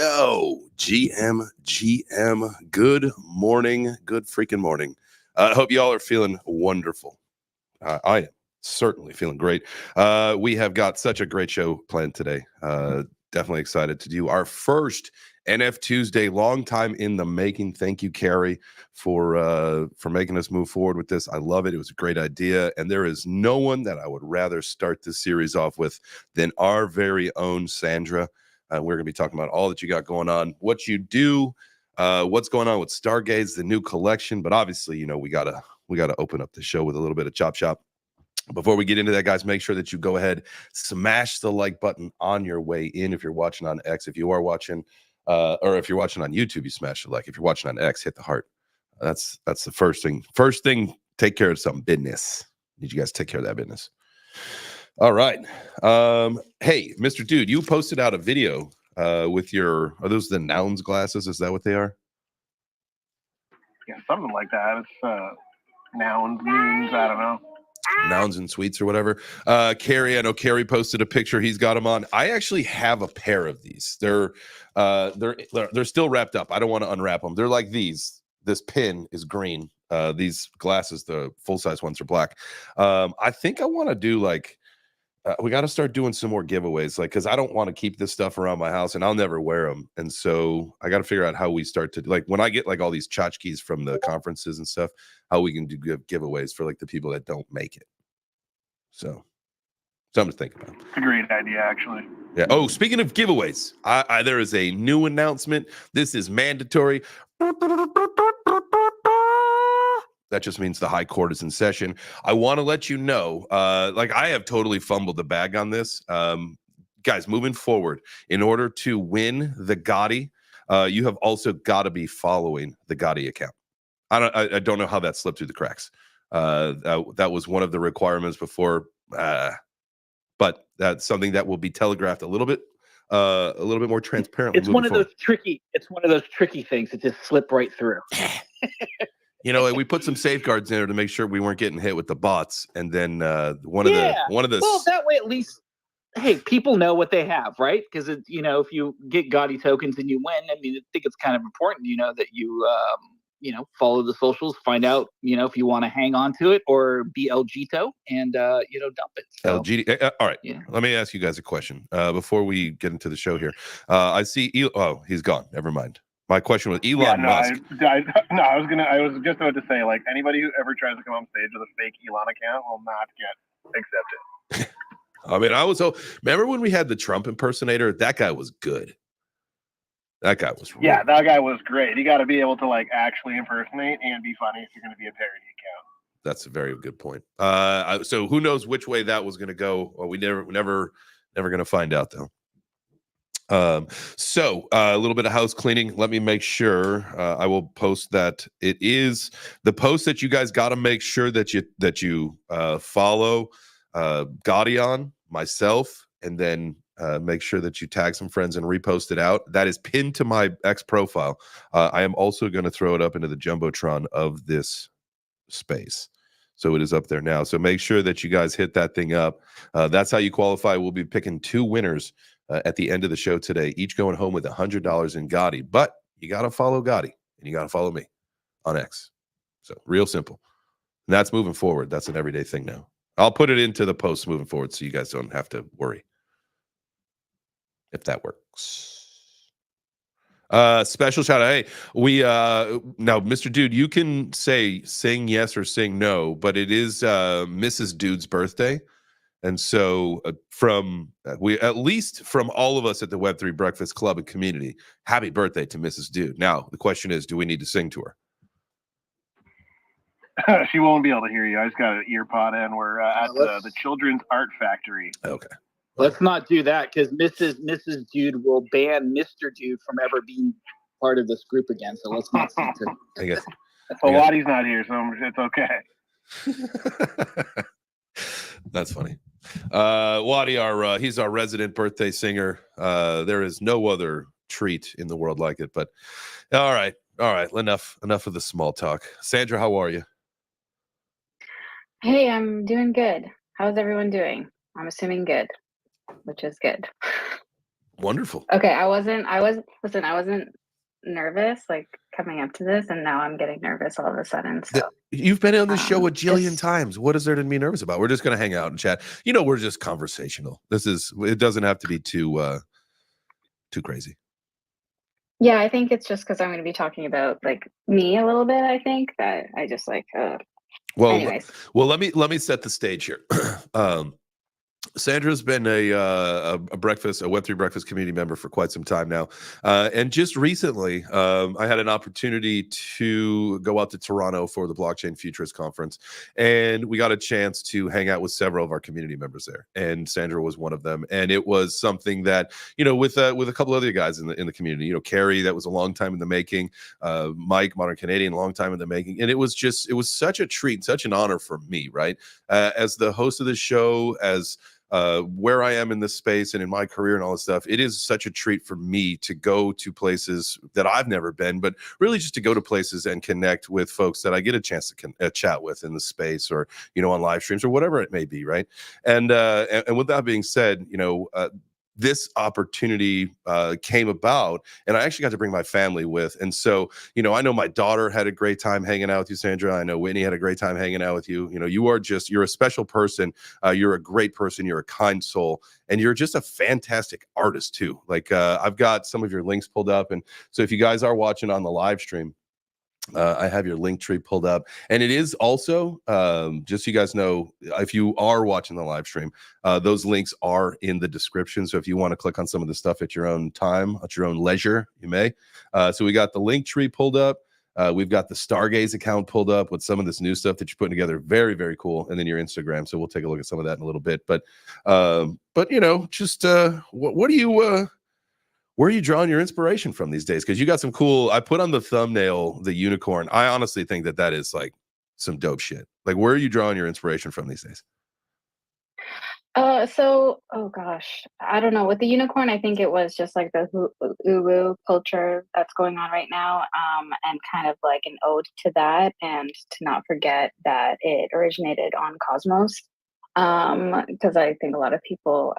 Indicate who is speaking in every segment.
Speaker 1: Yo, GM, good morning, good freaking morning. I hope y'all are feeling wonderful. I am certainly feeling great. We have got such a great show planned today. Definitely excited to do our first NFTuesday. Long time in the making. Thank you, Carrie, for making us move forward with this. I love it. It was a great idea, and there is no one that I would rather start this series off with than our very own Sandra. We're going to be talking about all that you got going on, what you do, what's going on with Stargaze, the new collection. But obviously, you know, we gotta open up the show with a little bit of chop shop. Before we get into that, guys, make sure that you go ahead, smash the like button on your way in. If you're watching on X, if you are watching, or if you're watching on YouTube, you smash the like. If you're watching on X, hit the heart. That's the first thing. First thing, take care of some business. Need you guys to take care of that business. All right. Hey, Mr. Dude, you posted out a video with your, are those the nouns glasses? Is that what they are?
Speaker 2: Yeah, something like that. It's nouns, means, I don't know.
Speaker 1: Nouns and sweets or whatever. Carrie, I know Carrie posted a picture. He's got them on. I actually have a pair of these. They're still wrapped up. I don't want to unwrap them. They're like these. This pin is green. These glasses, the full-size ones, are black. I think I want to do like, we got to start doing some more giveaways, like, because I don't want to keep this stuff around my house and I'll never wear them. And so I got to figure out how we start to, like, when I get like all these tchotchkes from the conferences and stuff, how we can do giveaways for like the people that don't make it. So something to think about.
Speaker 2: It's a great idea, actually.
Speaker 1: Yeah. Oh, speaking of giveaways, there is a new announcement. This is mandatory. That just means the high court is in session. I want to let you know, like, I have totally fumbled the bag on this. Guys, moving forward, in order to win the Gotti, you have also got to be following the Gotti account. I don't know how that slipped through the cracks. That was one of the requirements before, but that's something that will be telegraphed a little bit more transparently.
Speaker 3: It's one of those tricky things that just slip right through.
Speaker 1: You know, we put some safeguards in there to make sure we weren't getting hit with the bots, and then one of the.
Speaker 3: Well, that way at least, hey, people know what they have, right? Because you know, if you get Gotti tokens and you win, I mean, I think it's kind of important, you know, that you follow the socials, find out, you know, if you want to hang on to it or be LGito and dump it. So,
Speaker 1: LGD. All right. Yeah. Let me ask you guys a question before we get into the show here. I see. He's gone. Never mind. My question was Elon Musk.
Speaker 2: I was just about to say, like, anybody who ever tries to come on stage with a fake Elon account will not get accepted.
Speaker 1: I mean, remember when we had the Trump impersonator? That guy was good. That guy was
Speaker 2: that guy was great. You got to be able to like actually impersonate and be funny if you're going to be a parody account.
Speaker 1: That's a very good point. So who knows which way that was going to go? Well, we never going to find out though. So a little bit of house cleaning. Let me make sure I will post that. It is the post that you guys got to make sure that you follow Gotti on, myself, and then make sure that you tag some friends and repost it out. That is pinned to my X profile. I am also going to throw it up into the Jumbotron of this space. So it is up there now. So make sure that you guys hit that thing up. That's how you qualify. We'll be picking 2 winners at the end of the show today, each going home with $100 in Gotti. But you got to follow Gotti and you got to follow me on X. So real simple. And that's moving forward. That's an everyday thing now. I'll put it into the post moving forward so you guys don't have to worry. If that works. Special shout out. Hey, we now, Mr. Dude, you can sing yes or sing no, but it is Mrs. Dude's birthday. And so from all of us at the Web3 Breakfast Club and community, happy birthday to Mrs. Dude. Now, the question is, do we need to sing to
Speaker 2: her? She won't be able to hear you. I just got an ear pod in. We're at the Children's Art Factory.
Speaker 1: Okay.
Speaker 3: Let's not do that because Mrs. Dude will ban Mr. Dude from ever being part of this group again. So let's not sing to him.
Speaker 2: Well, Waddy's not here, so it's okay.
Speaker 1: That's funny. Waddy, he's our resident birthday singer. There is no other treat in the world like it. But all right. Enough of the small talk. Sandra, how are you?
Speaker 4: Hey, I'm doing good. How's everyone doing? I'm assuming good, which is good.
Speaker 1: Wonderful.
Speaker 4: Okay, I was listen, I wasn't nervous like coming up to this, and now I'm getting nervous all of a sudden. So
Speaker 1: You've been on this show a jillion
Speaker 4: just
Speaker 1: times. What is there to be nervous about? We're just going to hang out and chat. You know, we're just conversational. It doesn't have to be too crazy.
Speaker 4: yeah, I think it's just because I'm going to be talking about like me a little bit. I think that I just like.
Speaker 1: Well,
Speaker 4: Anyways,
Speaker 1: let me set the stage here. Sandra's been a Web3 breakfast community member for quite some time now, and just recently, I had an opportunity to go out to Toronto for the Blockchain Futurist Conference, and we got a chance to hang out with several of our community members there, and Sandra was one of them. And it was something that, you know, with a couple other guys in the community, you know, Carrie, that was a long time in the making, Mike, Modern Canadian, long time in the making, and it was such a treat, such an honor for me, right, as the host of the show, as where I am in this space and in my career and all this stuff. It is such a treat for me to go to places that I've never been, but really just to go to places and connect with folks that I get a chance to chat with in the space, or, you know, on live streams or whatever it may be, right? And with that being said, you know, this opportunity came about, and I actually got to bring my family with. And so, you know, I know my daughter had a great time hanging out with you, Sandra. I know Whitney had a great time hanging out with you. You know, you're a special person. You're a great person. You're a kind soul, and you're just a fantastic artist too. Like, I've got some of your links pulled up, and so if you guys are watching on the live stream, I have your link tree pulled up, and it is also, just so you guys know, if you are watching the live stream, those links are in the description. So if you want to click on some of the stuff at your own time, at your own leisure, you may. So we got the link tree pulled up. We've got the Stargaze account pulled up with some of this new stuff that you're putting together. Very, very cool. And then your Instagram. So we'll take a look at some of that in a little bit. But you know, just what do you where are you drawing your inspiration from these days? Because you got some cool, I put on the thumbnail the unicorn. I honestly think that is like some dope shit. Like, where are you drawing your inspiration from these days?
Speaker 4: oh gosh, I don't know. With the unicorn, I think it was just like the uwu culture that's going on right now, and kind of like an ode to that, and to not forget that it originated on Cosmos, because I think a lot of people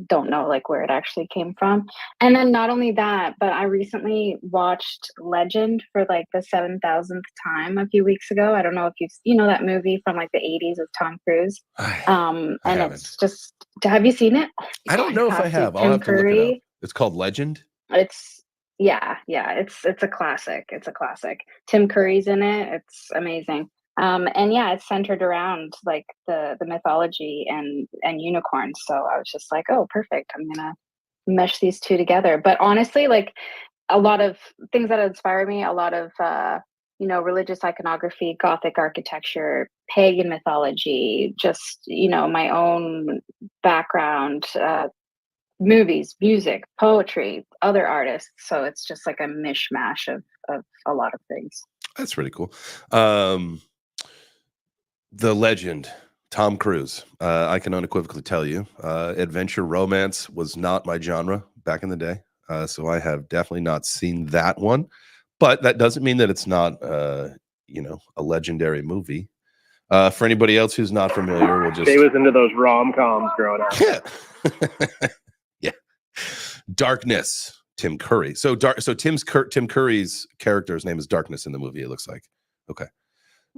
Speaker 4: don't know like where it actually came from. And then not only that, but I recently watched Legend for like the 7,000th time a few weeks ago. I don't know if you know that movie from like the 80s with Tom Cruise. And it's just, have you seen it?
Speaker 1: I don't know if I have. I'll have to look it up. It's called Legend.
Speaker 4: It's it's a classic. It's a classic. Tim Curry's in it. It's amazing. And yeah, it's centered around like the mythology and unicorns. So I was just like, oh, perfect. I'm gonna mesh these two together. But honestly, like a lot of things that inspire me, a lot of religious iconography, Gothic architecture, pagan mythology, just my own background, movies, music, poetry, other artists. So it's just like a mishmash of a lot of things.
Speaker 1: That's really cool. The legend, Tom Cruise. I can unequivocally tell you, adventure romance was not my genre back in the day. So I have definitely not seen that one. But that doesn't mean that it's not, a legendary movie. For anybody else who's not familiar, we'll just...
Speaker 2: Jay was into those rom-coms growing up.
Speaker 1: Yeah. Yeah. Darkness, Tim Curry. So Tim Curry's character's name is Darkness in the movie, it looks like. Okay.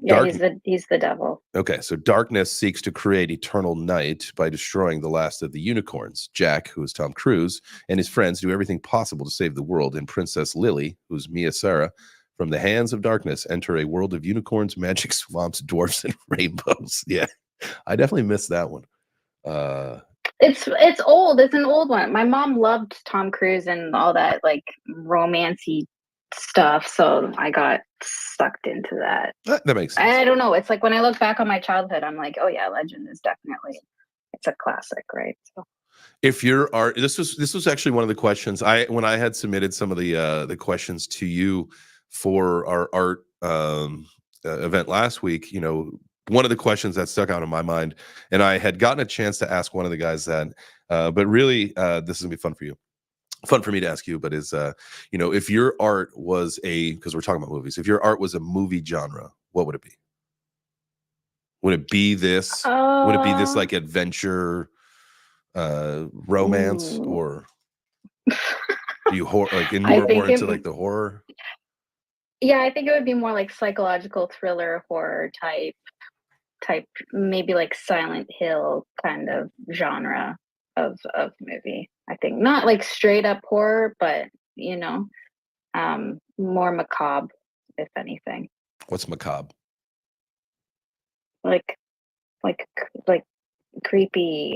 Speaker 4: Yeah, he's the devil.
Speaker 1: Okay, so Darkness seeks to create eternal night by destroying the last of the unicorns. Jack, who is Tom Cruise, and his friends do everything possible to save the world, and Princess Lily, who's Mia Sara, from the hands of darkness, enter a world of unicorns, magic swamps, dwarfs, and rainbows. Yeah, I definitely missed that one.
Speaker 4: It's old. It's an old one. My mom loved Tom Cruise and all that like romancy stuff, so I got sucked into that.
Speaker 1: That makes sense.
Speaker 4: I don't know. It's like when I look back on my childhood, I'm like, oh yeah, Legend is definitely, it's a classic, right? So
Speaker 1: if you're art, this was actually one of the questions when I had submitted some of the questions to you for our art event last week. One of the questions that stuck out in my mind, and I had gotten a chance to ask one of the guys that, but really, this is gonna be fun for you. Fun for me to ask you, but is if your art was because we're talking about movies, if your art was a movie genre, what would it be? Would it be this? Would it be this like adventure, romance, or? Are you like
Speaker 4: I
Speaker 1: more
Speaker 4: think
Speaker 1: into
Speaker 4: it,
Speaker 1: like the horror?
Speaker 4: yeah, I think it would be more like psychological thriller horror type, maybe like Silent Hill kind of genre of movie. I think not like straight up horror, but you know, more macabre, if anything.
Speaker 1: What's macabre?
Speaker 4: Like like creepy.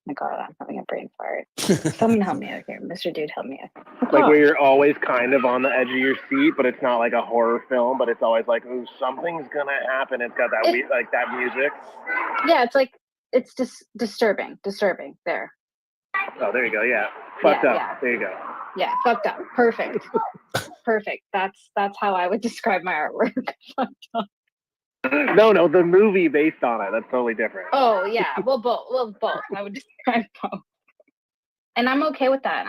Speaker 4: My God, I'm having a brain fart. Someone help me out here, Mr. Dude, help me out.
Speaker 2: Like where you're always kind of on the edge of your seat, but it's not like a horror film, but it's always like, ooh, something's gonna happen. It's got that like that music.
Speaker 4: Yeah, it's like it's just disturbing there.
Speaker 2: Oh, there you go. Yeah, fucked up.
Speaker 4: Yeah.
Speaker 2: There you go.
Speaker 4: Yeah, fucked up. Perfect. That's how I would describe my artwork. Fucked up.
Speaker 2: No, the movie based on it. That's totally different.
Speaker 4: Oh yeah, well both. I would describe both, and I'm okay with that.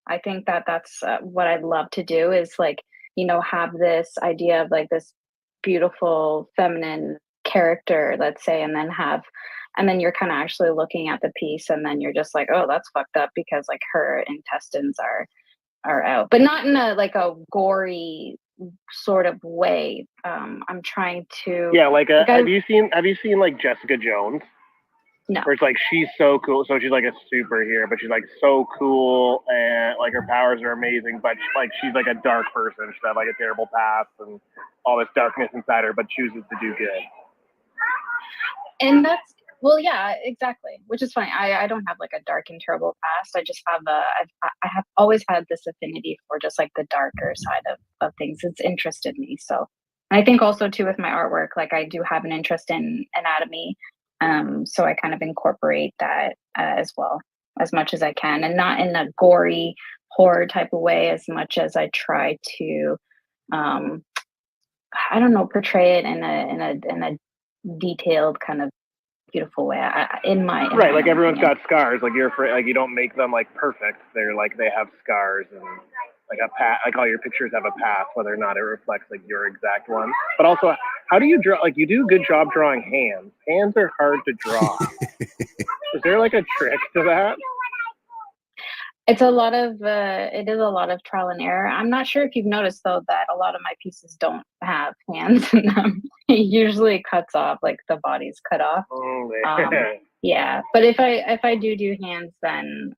Speaker 4: I think that's what I'd love to do is like, you know, have this idea of like this beautiful feminine character, let's say, and then you're kind of actually looking at the piece, and then you're just like, oh, that's fucked up because like her intestines are out, but not in a like a gory sort of way. I'm trying to.
Speaker 2: Yeah, have you seen like Jessica Jones?
Speaker 4: No.
Speaker 2: Where it's like she's so cool, so she's like a superhero, but she's like so cool and like her powers are amazing, but she's like a dark person. She's had like a terrible past and all this darkness inside her, but chooses to do good.
Speaker 4: And that's well, yeah, exactly. Which is funny. I don't have like a dark and terrible past. I just have I have always had this affinity for just like the darker side of things. It's interested me. So and I think also too with my artwork, like I do have an interest in anatomy. So I kind of incorporate that as well as much as I can, and not in a gory horror type of way as much as I try to, I don't know, portray it in a detailed kind of beautiful way. In my
Speaker 2: like everyone's
Speaker 4: opinion.
Speaker 2: got scars. Like you're afraid, like you don't make them like perfect. They're like they have scars and like a path. Like all your pictures have a path, whether or not it reflects like your exact one. But also, how do you draw? Like you do a good job drawing hands. Hands are hard to draw. Is there like a trick to that?
Speaker 4: It's a lot of it is a lot of trial and error. I'm not sure if you've noticed though that a lot of my pieces don't have hands in them. It usually cuts off, like the body's cut off. Yeah, but if I do hands, then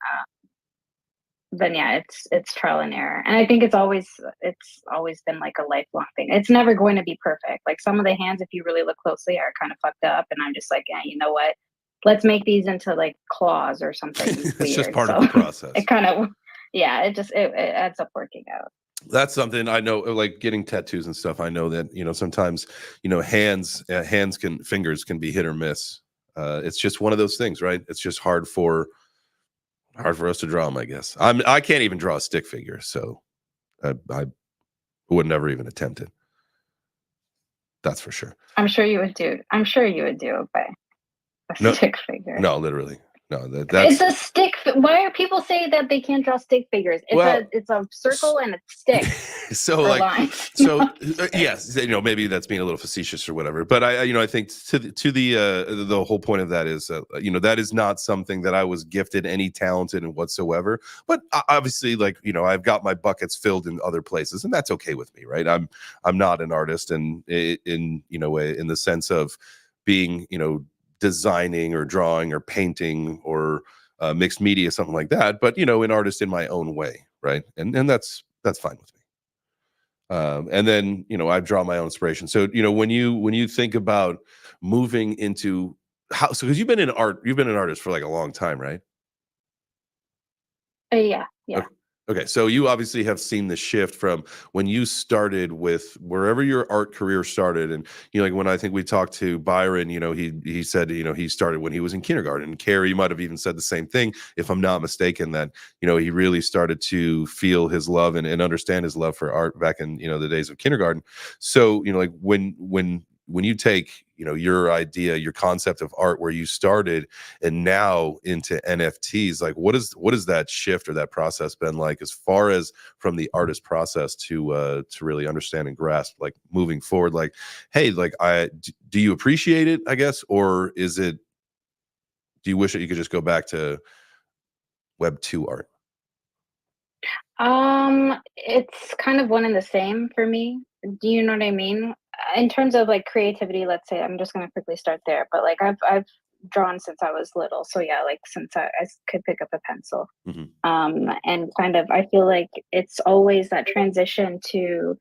Speaker 4: yeah, it's trial and error. And I think it's always been like a lifelong thing. It's never going to be perfect. Like some of the hands, if you really look closely, are kind of fucked up, and I'm just like, yeah, you know what? Let's make these into like claws or something.
Speaker 1: It's
Speaker 4: weird.
Speaker 1: just part of the process.
Speaker 4: It kind of, yeah, it ends up working out.
Speaker 1: That's something I know, like getting tattoos and stuff. I know that, you know, sometimes, you know, fingers can be hit or miss. It's just one of those things, right? It's just hard for us to draw them, I guess. I can't even draw a stick figure, so I would never even attempt it. That's for sure.
Speaker 4: I'm sure you would do okay. Stick figure.
Speaker 1: No, literally. No, that's
Speaker 4: it's a stick. Why are people saying that they can't draw stick figures? It's a circle and a stick.
Speaker 1: So like, yes, you know, maybe that's being a little facetious or whatever. But I think to the whole point of that is, you know, that is not something that I was gifted any talented in whatsoever. But obviously, like, you know, I've got my buckets filled in other places, and that's okay with me, right? I'm not an artist, and in you know, in the sense of being, you know, designing or drawing or painting or mixed media, something like that, but you know, an artist in my own way, right? And that's fine with me. And then, you know, I draw my own inspiration. So, you know, when you think about moving into so because you've been an artist for like a long time, right?
Speaker 4: Yeah.
Speaker 1: Okay, so you obviously have seen the shift from when you started with wherever your art career started, and you know, like when I think we talked to Byron, you know, he said, you know, he started when he was in kindergarten, and Carrie might have even said the same thing, if I'm not mistaken, that you know, he really started to feel his love and understand his love for art back in, you know, the days of kindergarten. So you know, like when you take, you know, your idea, your concept of art where you started and now into NFTs, like what is that shift or that process been like as far as from the artist process to really understand and grasp, like moving forward, like, hey, like do you appreciate it, I guess, or do you wish that you could just go back to Web 2 art?
Speaker 4: It's kind of one and the same for me. Do you know what I mean? In terms of like creativity, let's say, I'm just gonna quickly start there. But like I've drawn since I was little, so yeah, like since I could pick up a pencil.
Speaker 1: Hmm.
Speaker 4: And kind of I feel like it's always that transition uh,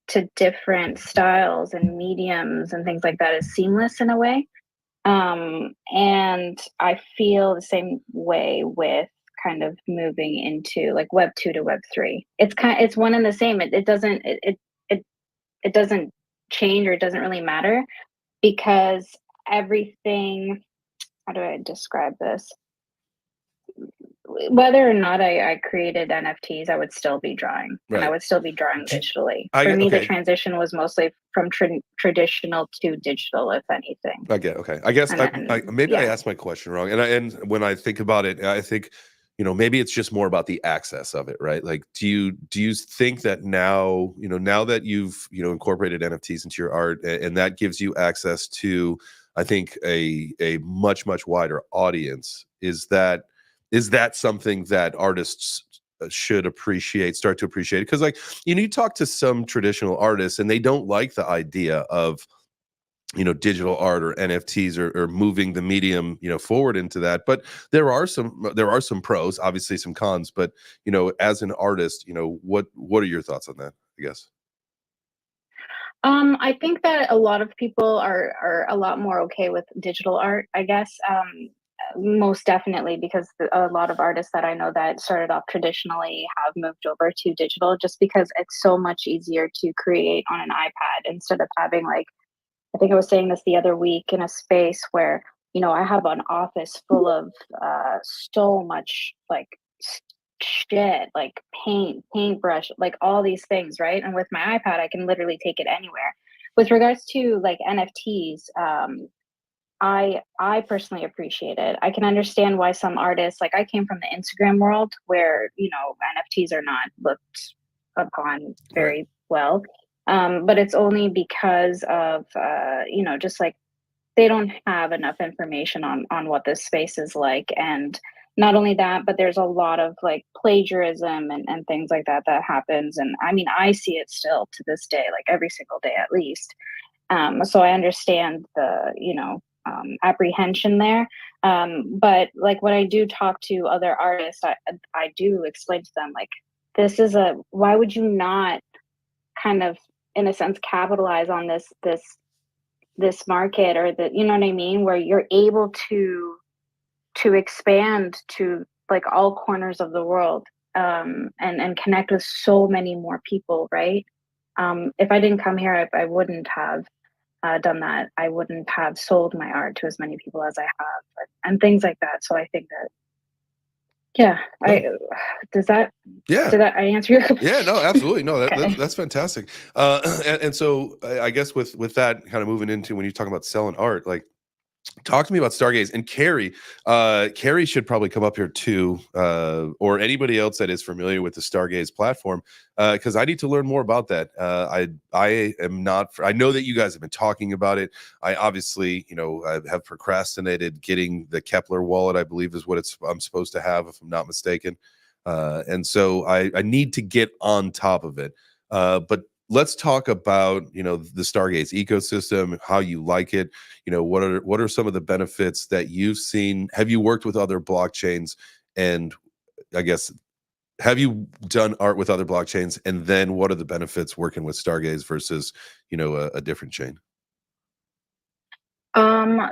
Speaker 4: to different styles and mediums and things like that is seamless in a way. And I feel the same way with kind of moving into like web 2 to web 3. It's one and the same. It doesn't it it doesn't change, or it doesn't really matter, because everything, how do I describe this? Whether or not I created NFTs, I would still be drawing, and I
Speaker 1: Right.
Speaker 4: would still be drawing
Speaker 1: Do-
Speaker 4: digitally.
Speaker 1: I
Speaker 4: For
Speaker 1: get
Speaker 4: me, the
Speaker 1: okay.
Speaker 4: transition was mostly from traditional to digital, if anything.
Speaker 1: I get okay. I guess
Speaker 4: And
Speaker 1: I
Speaker 4: then,
Speaker 1: maybe I
Speaker 4: yeah.
Speaker 1: asked my question wrong, and when I think about it, I think maybe it's just more about the access of it, right? Like, do you think that now now that you've incorporated NFTs into your art, and that gives you access to, I think, a much wider audience, is that something that artists should start to appreciate? Because like you talk to some traditional artists and they don't like the idea of digital art or NFTs, or moving the medium forward into that. But there are some pros, obviously some cons, but as an artist, what are your thoughts on that, I guess?
Speaker 4: I think that a lot of people are a lot more okay with digital art, I guess. Most definitely, because a lot of artists that I know that started off traditionally have moved over to digital, just because it's so much easier to create on an iPad instead of having, like, I think I was saying this the other week in a space where, I have an office full of so much like shit, like paintbrush, like all these things, right? And with my iPad, I can literally take it anywhere. With regards to like NFTs, I personally appreciate it. I can understand why some artists, like I came from the Instagram world where, NFTs are not looked upon
Speaker 1: Right.
Speaker 4: very well. But it's only because of just like they don't have enough information on what this space is like. And not only that, but there's a lot of like plagiarism and things like that that happens. And I mean, I see it still to this day, like every single day at least. So I understand the, apprehension there. But like when I do talk to other artists, I do explain to them, like, why would you not kind of, in a sense, capitalize on this market, or you know what I mean, where you're able to expand to like all corners of the world, and connect with so many more people, right? If I didn't come here, I wouldn't have done that. I wouldn't have sold my art to as many people as I have, and things like that. So I think that, yeah,
Speaker 1: No.
Speaker 4: does that
Speaker 1: Yeah.
Speaker 4: did that I answer your question?
Speaker 1: Yeah, no, absolutely. No,
Speaker 4: Okay.
Speaker 1: that's fantastic. And so I guess with that kind of moving into, when you talk about selling art, like, talk to me about Stargaze and Carrie. Carrie should probably come up here too, or anybody else that is familiar with the Stargaze platform, because I need to learn more about that. I am not. I know that you guys have been talking about it. I obviously, I have procrastinated getting the Kepler wallet. I believe is what I'm supposed to have, if I'm not mistaken. And so I need to get on top of it. But let's talk about the Stargaze ecosystem, how you like it. What are some of the benefits that you've seen? Have you worked with other blockchains? And I guess, have you done art with other blockchains? And then what are the benefits working with Stargaze versus a different chain?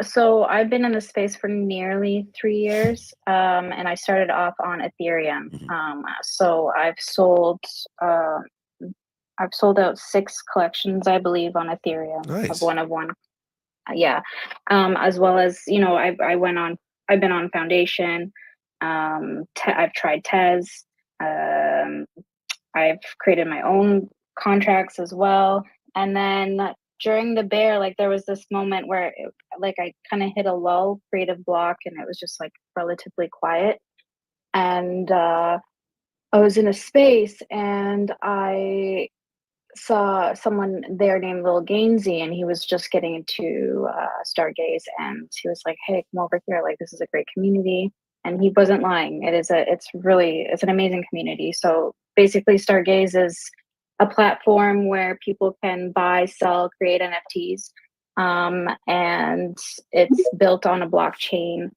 Speaker 4: So I've been in the space for nearly 3 years, and I started off on Ethereum.
Speaker 1: Mhm.
Speaker 4: So I've sold out 6 collections, I believe, on Ethereum of
Speaker 1: Nice.
Speaker 4: one of one. Yeah. As well as, I've been on Foundation. I've tried Tez. Um, I've created my own contracts as well. And then during the bear, like there was this moment where like I kind of hit a lull, creative block, and it was just like relatively quiet. And I was in a space and I saw someone there named Lil Gainsey, and he was just getting into Stargaze, and he was like, "Hey, come over here! Like, this is a great community." and he wasn't lying. It's an amazing community. So basically, Stargaze is a platform where people can buy, sell, create NFTs, and it's built on a blockchain.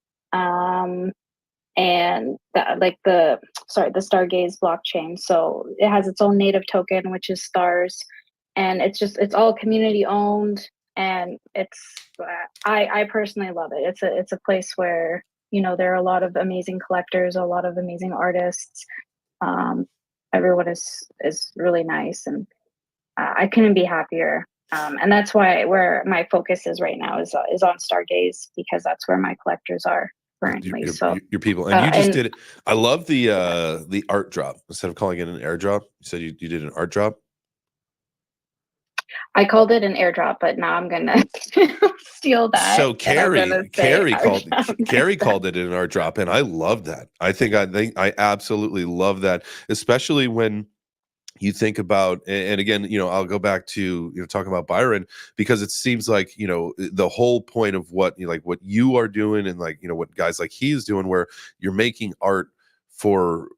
Speaker 4: And the Stargaze blockchain. So it has its own native token, which is stars, and it's all community owned, and I personally love it. It's a place where there are a lot of amazing collectors, a lot of amazing artists. Everyone is really nice, and I couldn't be happier. And that's where my focus is right now is on Stargaze, because that's where my collectors are currently.
Speaker 1: Your people, and you just did it. I love the art drop. Instead of calling it an airdrop, you said you did an art drop.
Speaker 4: I called it an airdrop, but now I'm gonna steal that.
Speaker 1: So Carrie called it an art drop, and I love that. I think I absolutely love that, especially when you think about, and again, I'll go back to talking about Byron, because it seems like the whole point of what what you are doing, and what guys like he's doing, where you're making art for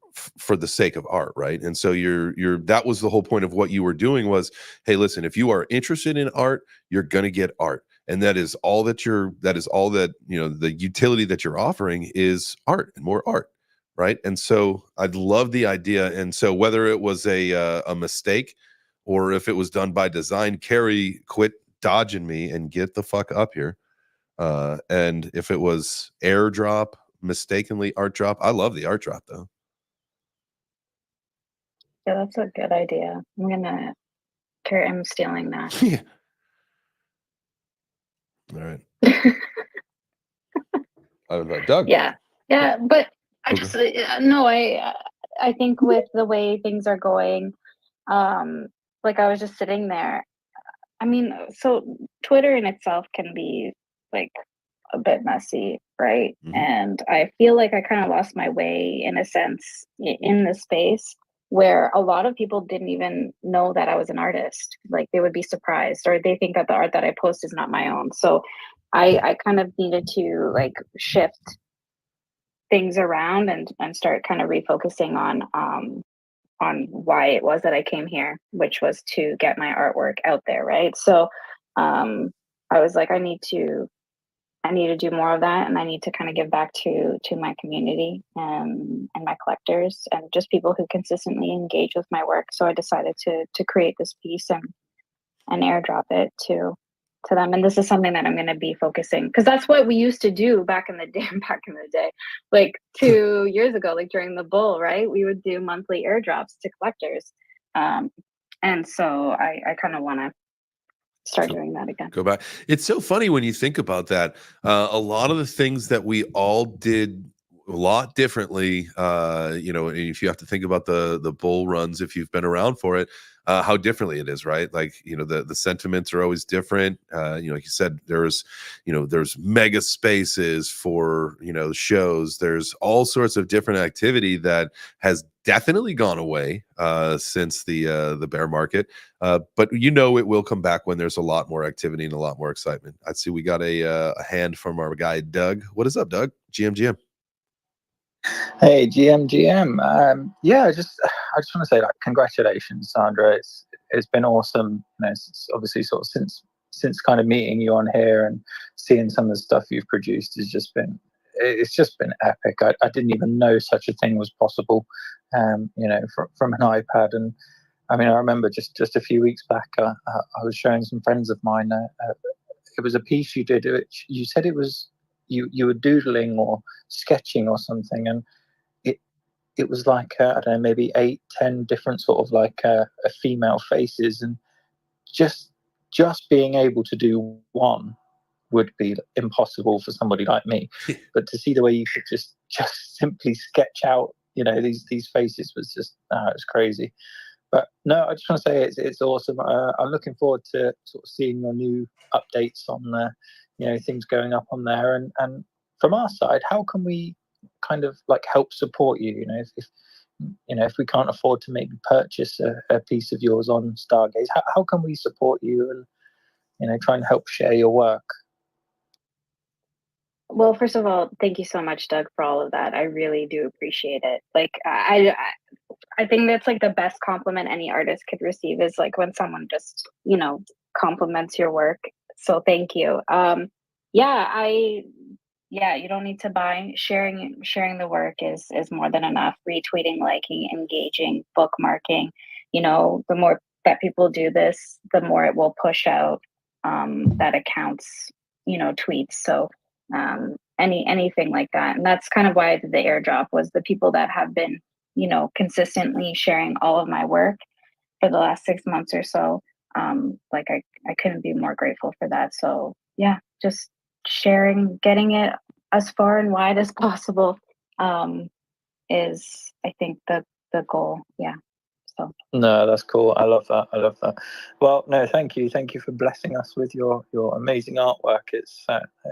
Speaker 1: the sake of art, right? And so that was the whole point of what you were doing was, hey, listen, if you are interested in art, you're gonna get art, and that is all that the utility that you're offering is art and more art. Right. And so I'd love the idea. And so whether it was a mistake or if it was done by design, Carrie, quit dodging me and get the fuck up here. And if it was airdrop, mistakenly art drop, I love the art drop though.
Speaker 4: Yeah, that's a good idea. I'm stealing that.
Speaker 1: Yeah. All right. I don't know, Doug.
Speaker 4: Yeah, but I just no, I think with the way things are going, like I was just sitting there. I mean, so Twitter in itself can be like a bit messy, right?
Speaker 1: Mhm.
Speaker 4: And I feel like I kind of lost my way in a sense in this space where a lot of people didn't even know that I was an artist. Like they would be surprised, or they think that the art that I post is not my own. So I kind of needed to like shift things around and start kind of refocusing on why it was that I came here, which was to get my artwork out there, right? So I was like, I need to do more of that, and I need to kind of give back to my community and my collectors and just people who consistently engage with my work. So I decided to create this piece and airdrop it to them. And this is something that I'm going to be focusing, because that's what we used to do back in the day, like 2 years ago, like during the bull, right? We would do monthly airdrops to collectors. And so I kind of want to start doing that again.
Speaker 1: Go back. It's so funny when you think about that. A lot of the things that we all did a lot differently, if you have to think about the bull runs, if you've been around for it, how differently it is, right? Like, the sentiments are always different. Like you said, there's mega spaces for, shows. There's all sorts of different activity that has definitely gone away since the bear market. But it will come back when there's a lot more activity and a lot more excitement. I see we got a hand from our guy, Doug. What is up, Doug? GM.
Speaker 5: Hey, GM. I just want to say, like, congratulations, Sandra. It's been awesome. Obviously sort of since kind of meeting you on here and seeing some of the stuff you've produced it's just been epic. I didn't even know such a thing was possible, from an iPad. And I mean, I remember just a few weeks back, I was showing some friends of mine. It was a piece you did. You said it was you were doodling or sketching or something, and it was like I don't know, maybe 8-10 different sort of like female faces, and just being able to do one would be impossible for somebody like me. But to see the way you could just simply sketch out, these faces was just it was crazy. But no, I just want to say it's awesome. I'm looking forward to sort of seeing your new updates on things going up on there. And from our side, how can we kind of like help support you? If we can't afford to maybe purchase a piece of yours on Stargaze, how can we support you and try and help share your work?
Speaker 4: Well, first of all, thank you so much, Doug, for all of that. I really do appreciate it. Like, I think that's like the best compliment any artist could receive is like when someone just, compliments your work. So thank you. Yeah, you don't need to buy. Sharing the work is more than enough. Retweeting, liking, engaging, bookmarking. The more that people do this, the more it will push out that accounts, tweets. So anything like that. And that's kind of why I did the airdrop was the people that have been, consistently sharing all of my work for the last 6 months or so. Like I couldn't be more grateful for that. So yeah, just sharing, getting it as far and wide as possible, is I think the goal. Yeah. So
Speaker 5: No, that's cool. I love that. I love that. Well, no, thank you. Thank you for blessing us with your amazing artwork. It's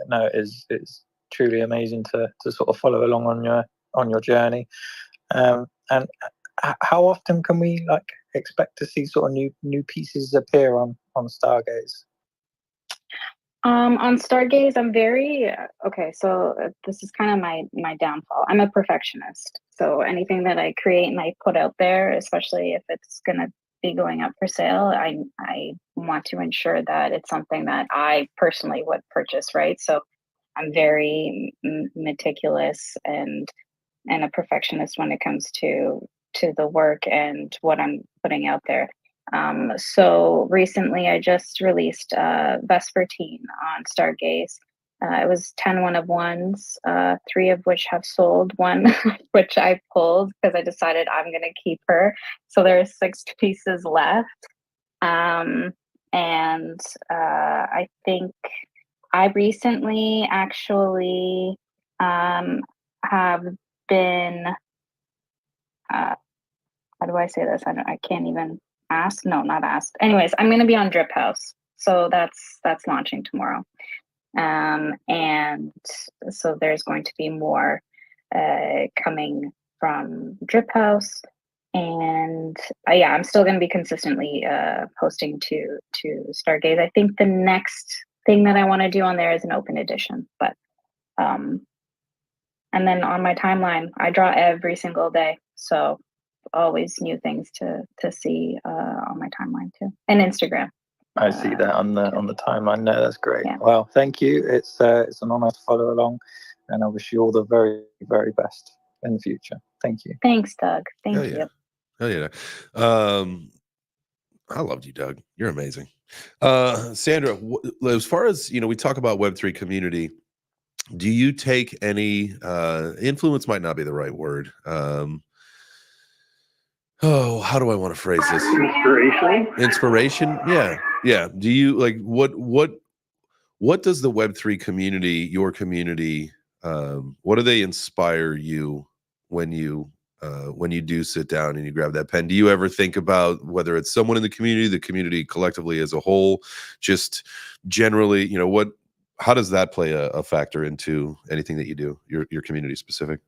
Speaker 5: no, it's truly amazing to sort of follow along on your journey. And how often can we like expect to see sort of new pieces appear on Stargaze?
Speaker 4: on Stargaze, I'm very okay. So this is kind of my downfall. I'm a perfectionist. So anything that I create and I put out there, especially if it's gonna be going up for sale, I want to ensure that it's something that I personally would purchase, right? So I'm very meticulous and a perfectionist when it comes to the work and what I'm putting out there. So recently, I just released Vespertine on Stargaze. It was 10 one of ones, three of which have sold, one which I pulled because I decided I'm going to keep her. So there's 6 pieces left. And I think I recently actually have been how do I say this? I can't even ask. No, not ask. Anyways, I'm going to be on Drip House, so that's launching tomorrow. And so there's going to be more coming from Drip House, and yeah, I'm still going to be consistently posting to Stargaze. I think the next thing that I want to do on there is an open edition, but and then on my timeline, I draw every single day, so always new things to see on my timeline too, and Instagram.
Speaker 5: I see that on the timeline. No, that's great.
Speaker 4: Yeah.
Speaker 5: Well, thank you. It's an honor to follow along, and I wish you all the very, very best in the future. Thank you.
Speaker 4: Thanks, Doug. Thank
Speaker 1: Hell
Speaker 4: you.
Speaker 1: yeah. Hell yeah. I loved you, Doug. You're amazing. Sandra, as far as we talk about Web3 community, do you take any influence? Might not be the right word. How do I want to phrase this? Inspiration. Yeah. Do you like what does the Web3 community, your community, what do they inspire you when you do sit down and you grab that pen? Do you ever think about whether it's someone in the community collectively as a whole, just generally, how does that play a factor into anything that you do, your community specific?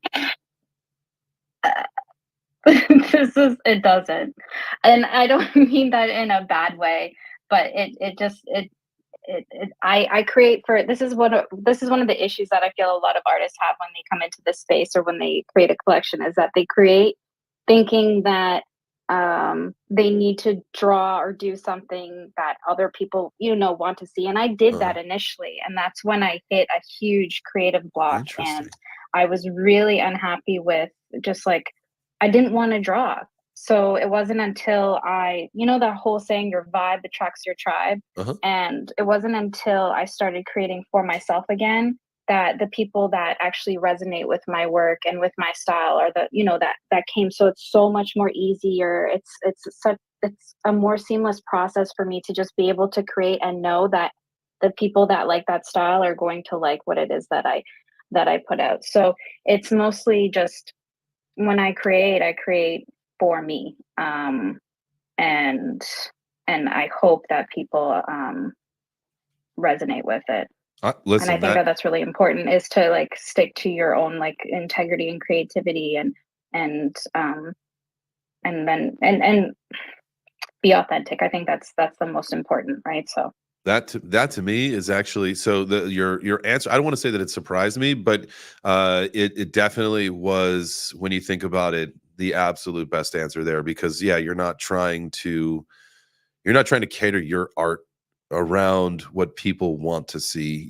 Speaker 4: It doesn't, and I don't mean that in a bad way, but I create for this is one of the issues that I feel a lot of artists have when they come into this space or when they create a collection is that they create thinking that they need to draw or do something that other people want to see, and I did that initially, and that's when I hit a huge creative block, and I was really unhappy with just like I didn't want to draw. So it wasn't until that whole saying, your vibe attracts your tribe. And it wasn't until I started creating for myself again that the people that actually resonate with my work and with my style are that came. So it's so much more easier. It's a more seamless process for me to just be able to create and know that the people that like that style are going to like what it is that I put out. So it's mostly just when I create for me, and I hope that people resonate with it.
Speaker 1: Listen,
Speaker 4: and I think that's really important, is to like stick to your own like integrity and creativity, and then be authentic. I think that's the most important, right? So
Speaker 1: That to me is actually so your answer. I don't want to say that it surprised me, but it definitely was, when you think about it, the absolute best answer there, because yeah, you're not trying to cater your art around what people want to see.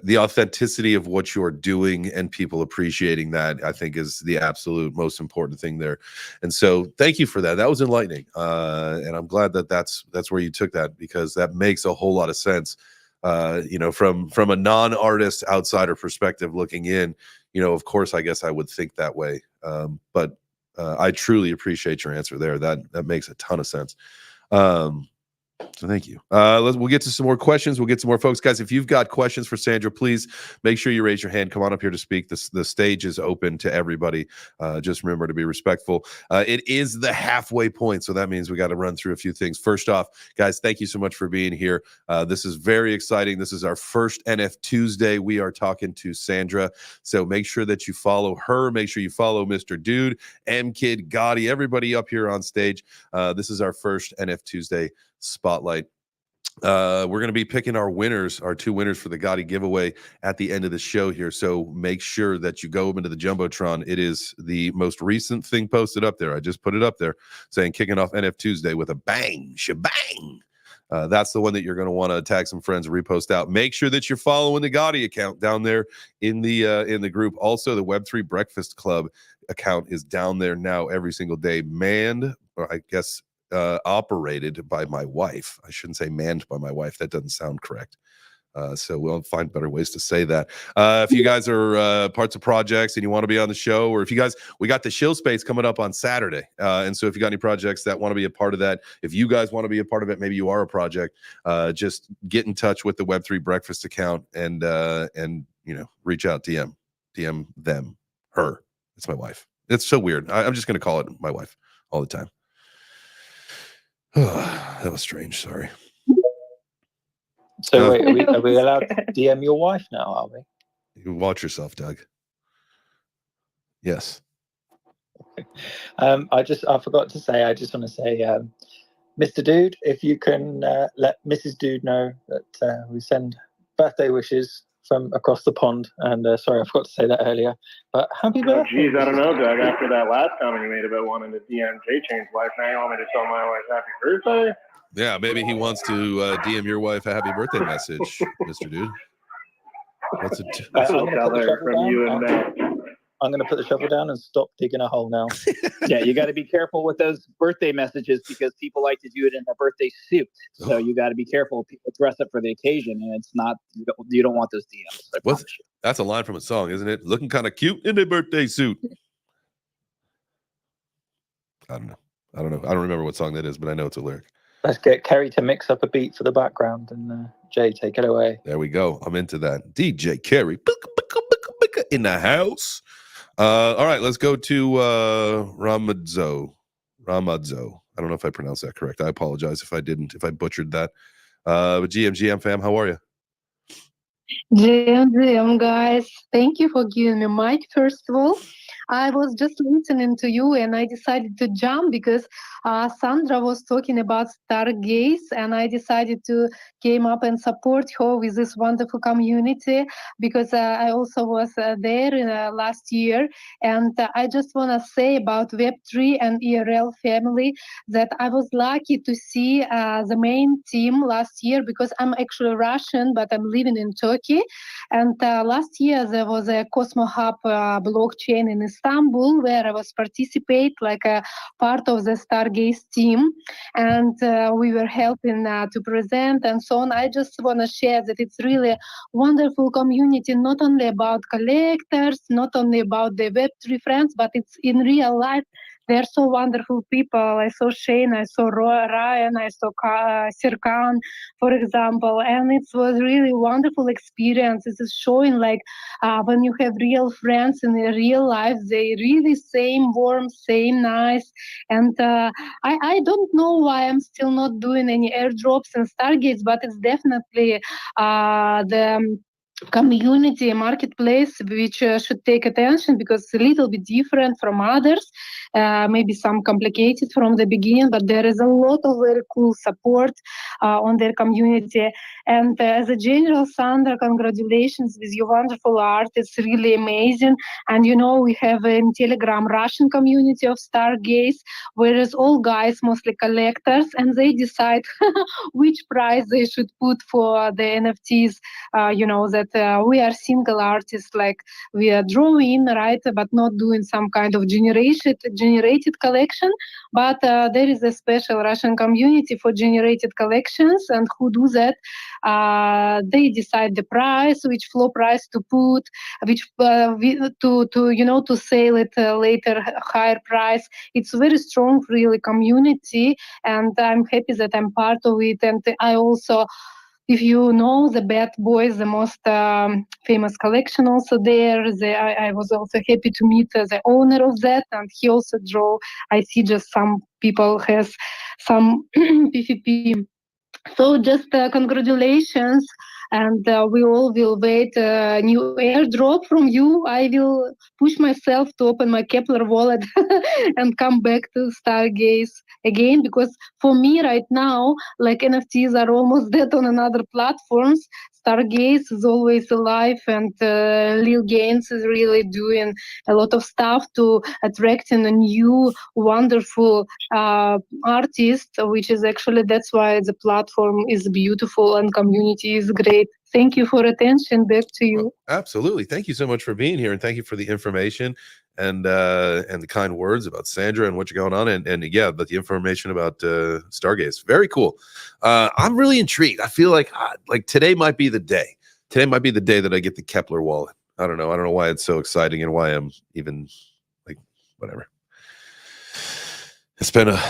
Speaker 1: The authenticity of what you're doing and people appreciating that, I think, is the absolute most important thing there. And so thank you for that. That was enlightening. And I'm glad that that's where you took that, because that makes a whole lot of sense. From a non-artist outsider perspective looking in, of course, I guess I would think that way. But I truly appreciate your answer there. That makes a ton of sense. So thank you. We'll get to some more questions. We'll get some more folks. Guys, if you've got questions for Sandra, please make sure you raise your hand. Come on up here to speak. The stage is open to everybody. Just remember to be respectful. It is the halfway point, so that means we got to run through a few things. First off, guys, thank you so much for being here. This is very exciting. This is our first NFTuesday. We are talking to Sandra, so make sure that you follow her. Make sure you follow Mr. Dude, M-Kid, Gotti, everybody up here on stage. This is our first NFTuesday spotlight. We're going to be picking our two winners for the Gotti giveaway at the end of the show here. So make sure that you go into the Jumbotron. It is the most recent thing posted up there. I just put it up there saying kicking off NFTuesday with a bang, shebang. That's the one that you're going to want to tag some friends and repost out. Make sure that you're following the Gotti account down there in the group. Also, the Web3 Breakfast Club account is down there now every single day, manned, or I guess operated by my wife. I shouldn't say manned by my wife. That doesn't sound correct. So we'll find better ways to say that. If you guys are parts of projects and you want to be on the show, or if you guys, we got the Shill Space coming up on Saturday. And so if you got any projects that want to be a part of that, if you guys want to be a part of it, maybe you are a project, just get in touch with the Web3 Breakfast account and reach out, DM them, her. It's my wife. It's so weird. I'm just going to call it my wife all the time. That was strange. Sorry.
Speaker 5: So wait, are we allowed to DM your wife now, are we?
Speaker 1: You watch yourself, Doug. Yes.
Speaker 5: I forgot to say, I just want to say, Mr. Dude, if you can let Mrs. Dude know that we send birthday wishes from across the pond. And sorry, I forgot to say that earlier. But happy birthday.
Speaker 2: Geez, I don't know, Doug. After that last comment you made about wanting to DM J-Chain's wife, now you want me to tell my wife happy birthday?
Speaker 1: Yeah, maybe he wants to DM your wife a happy birthday message, Mr. Dude. What's it?
Speaker 2: I'll tell her from you and Matt.
Speaker 5: I'm going to put the shovel down and stop digging a hole now.
Speaker 3: Yeah, you got to be careful with those birthday messages because people like to do it in a birthday suit. So you got to be careful. People dress up for the occasion, and it's not. You don't want those DMs.
Speaker 1: That's a line from a song, isn't it? Looking kind of cute in a birthday suit. I don't know. I don't remember what song that is, but I know it's a lyric.
Speaker 5: Let's get Kerry to mix up a beat for the background, and Jay, take it away.
Speaker 1: There we go. I'm into that. DJ Kerry in the house. All right, let's go to Ramadzo. I don't know if I pronounced that correct. I apologize if I didn't, if I butchered that. But GM fam, how are you?
Speaker 6: GM guys, thank you for giving me mic. First of all, I was just listening to you and I decided to jump because Sandra was talking about Stargaze, and I decided to came up and support her with this wonderful community because I also was there last year. And I just want to say about Web3 and ERL family that I was lucky to see the main team last year because I'm actually Russian, but I'm living in Turkey. And last year there was a Cosmo Hub blockchain in Istanbul where I was participate like a part of the Stargaze team, and we were helping to present and so on. I just want to share that it's really a wonderful community, not only about collectors, not only about the Web3 friends, but it's in real life. They're so wonderful people. I saw Shane, I saw Ryan, I saw Serkan, for example, and it was really wonderful experience. It is showing like when you have real friends in the real life, they really same warm, same nice. And I don't know why I'm still not doing any airdrops and Stargaze, but it's definitely the community marketplace which should take attention because it's a little bit different from others. maybe some complicated from the beginning, but there is a lot of very cool support on their community. And as a general, Sandra, congratulations with your wonderful art. It's really amazing. And we have a Telegram Russian community of Stargaze, whereas all guys, mostly collectors, and they decide which price they should put for the NFTs. That we are single artists, like we are drawing, right, but not doing some kind of generated collection. But there is a special Russian community for generated collections, and who do that? They decide the price, which floor price to put, which to sell it later higher price. It's very strong, really, community, and I'm happy that I'm part of it. And I also, if you know the Bad Boys, the most famous collection also there. I was also happy to meet the owner of that, and he also draw. I see just some people has some PvP. So just congratulations, and we all will wait a new airdrop from you. I will push myself to open my Kepler wallet and come back to Stargaze again, because for me right now, like, NFTs are almost dead on another platforms. Stargaze is always alive, and Lil Gaines is really doing a lot of stuff to attracting a new wonderful artist, which is actually, that's why the platform is beautiful and community is great. Thank you for attention. Back to you.
Speaker 1: Well, absolutely. Thank you so much for being here, and thank you for the information and the kind words about Sandra and what's going on, and yeah, but the information about Stargaze. Very cool. I'm really intrigued. I feel like today might be the day. Today might be the day that I get the Kepler wallet. I don't know why it's so exciting and why I'm even like whatever. It's been a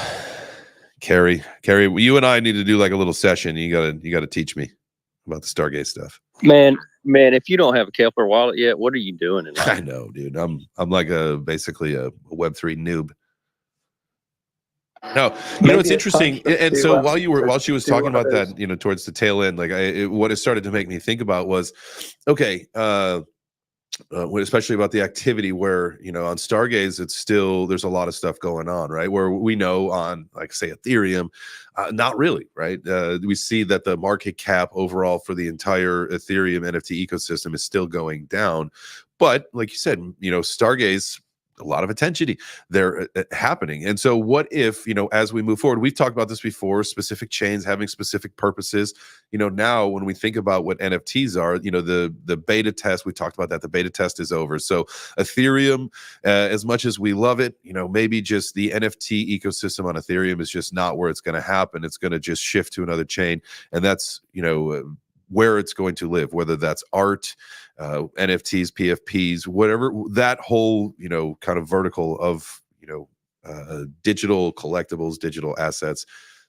Speaker 1: Carrie, you and I need to do like a little session. You gotta teach me about the Stargaze stuff.
Speaker 7: Man, if you don't have a Kepler wallet yet, what are you doing in life?
Speaker 1: I know, dude. I'm like basically a Web3 noob. No, it's interesting. And so while she was talking about that, towards the tail end, like what it started to make me think about was, okay, especially about the activity where, on Stargaze, it's still, there's a lot of stuff going on, right? Where we know on, like, say, Ethereum, not really, right? We see that the market cap overall for the entire Ethereum NFT ecosystem is still going down. But like you said, Stargaze, a lot of attention they're happening. And so what if, as we move forward, we've talked about this before, specific chains having specific purposes. Now when we think about what NFTs are, the beta test, we talked about that, the beta test is over. So Ethereum, as much as we love it, maybe just the NFT ecosystem on Ethereum is just not where it's going to happen. It's going to just shift to another chain. And that's, where it's going to live, whether that's art, NFTs, PFPs, whatever, that whole, kind of vertical of, digital collectibles, digital assets,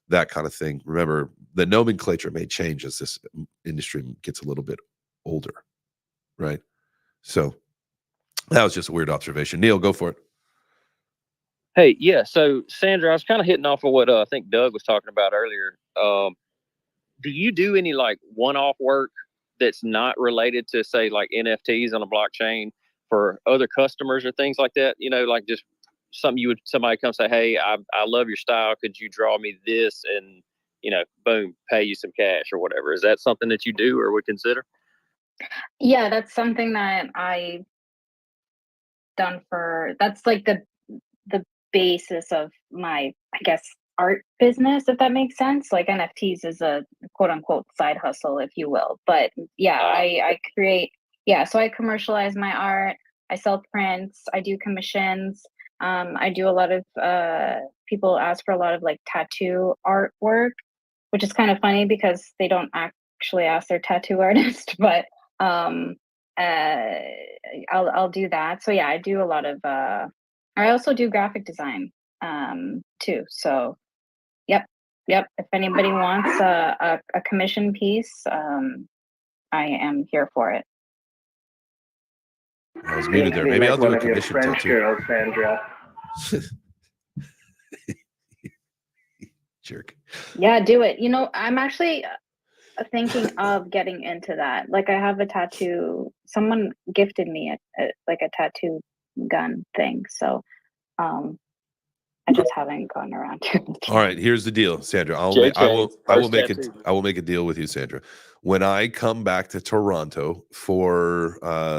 Speaker 1: that kind of thing. Remember, the nomenclature may change as this industry gets a little bit older, right? So that was just a weird observation. Neil, go for it.
Speaker 7: Hey, yeah. So Sandra, I was kind of hitting off of what I think Doug was talking about earlier. Do you do any like one-off work that's not related to, say, like NFTs on a blockchain for other customers or things like that? Like just something somebody come say, hey, I love your style. Could you draw me this? And, boom, pay you some cash or whatever. Is that something that you do or would consider?
Speaker 4: Yeah, that's something that I've done that's like the basis of my, I guess, art business, if that makes sense. Like NFTs is a quote unquote side hustle, if you will. But yeah, I create, so I commercialize my art. I sell prints. I do commissions. I do a lot of, people ask for a lot of like tattoo artwork, which is kind of funny because they don't actually ask their tattoo artist, but I'll do that. So yeah, I do a lot of, I also do graphic design too. So yep. If anybody wants a commission piece, I am here for it.
Speaker 1: I was muted there. Maybe I'll do a commission
Speaker 2: French
Speaker 1: tattoo.
Speaker 2: girls, Sandra.
Speaker 1: Jerk.
Speaker 4: Yeah, do it. I'm actually thinking of getting into that. Like, I have a tattoo. Someone gifted me like a tattoo gun thing. So I just haven't gone around to it.
Speaker 1: All right, here's the deal, Sandra. I will make a deal with you, Sandra. When I come back to Toronto for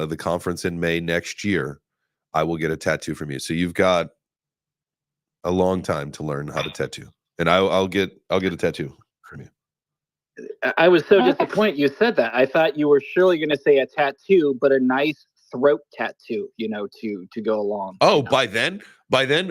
Speaker 1: the conference in May next year, I will get a tattoo from you. So you've got a long time to learn how to tattoo, and I'll get a tattoo from you.
Speaker 3: I was so disappointed you said that. I thought you were surely going to say a tattoo, but a nice throat tattoo, to go along.
Speaker 1: Oh, by then?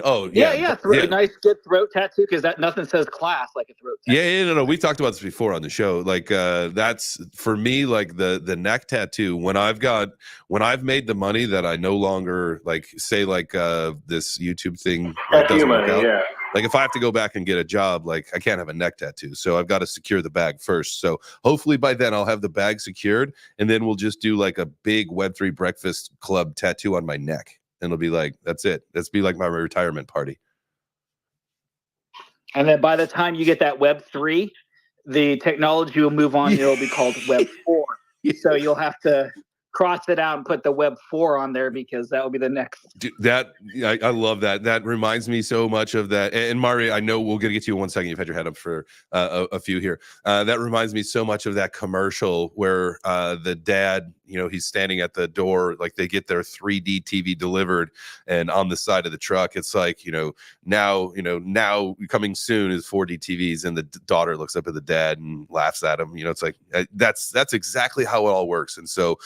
Speaker 1: Oh, yeah.
Speaker 3: A nice good throat tattoo, because that nothing says class like a throat tattoo.
Speaker 1: Yeah, no. We've talked about this before on the show. Like, that's for me, like the neck tattoo. When I've made the money that I no longer like, say like this YouTube thing that doesn't work out.
Speaker 2: Yeah.
Speaker 1: Like if I have to go back and get a job, like I can't have a neck tattoo. So I've got to secure the bag first. So hopefully by then I'll have the bag secured, and then we'll just do like a big Web3 Breakfast Club tattoo on my neck. And it'll be like, that's it. That's be like my retirement party.
Speaker 3: And then by the time you get that Web3, the technology will move on. It'll be called Web4. So you'll have to cross it out and put the Web4 on there, because that will be the next.
Speaker 1: Dude, I love that. That reminds me so much of that. And Mari, I know we're gonna get to you in 1 second. You've had your head up for a few here. That reminds me so much of that commercial where the dad, he's standing at the door, like they get their 3D TV delivered, and on the side of the truck, it's like, now coming soon is 4D TVs, and the daughter looks up at the dad and laughs at him. It's like that's exactly how it all works. And so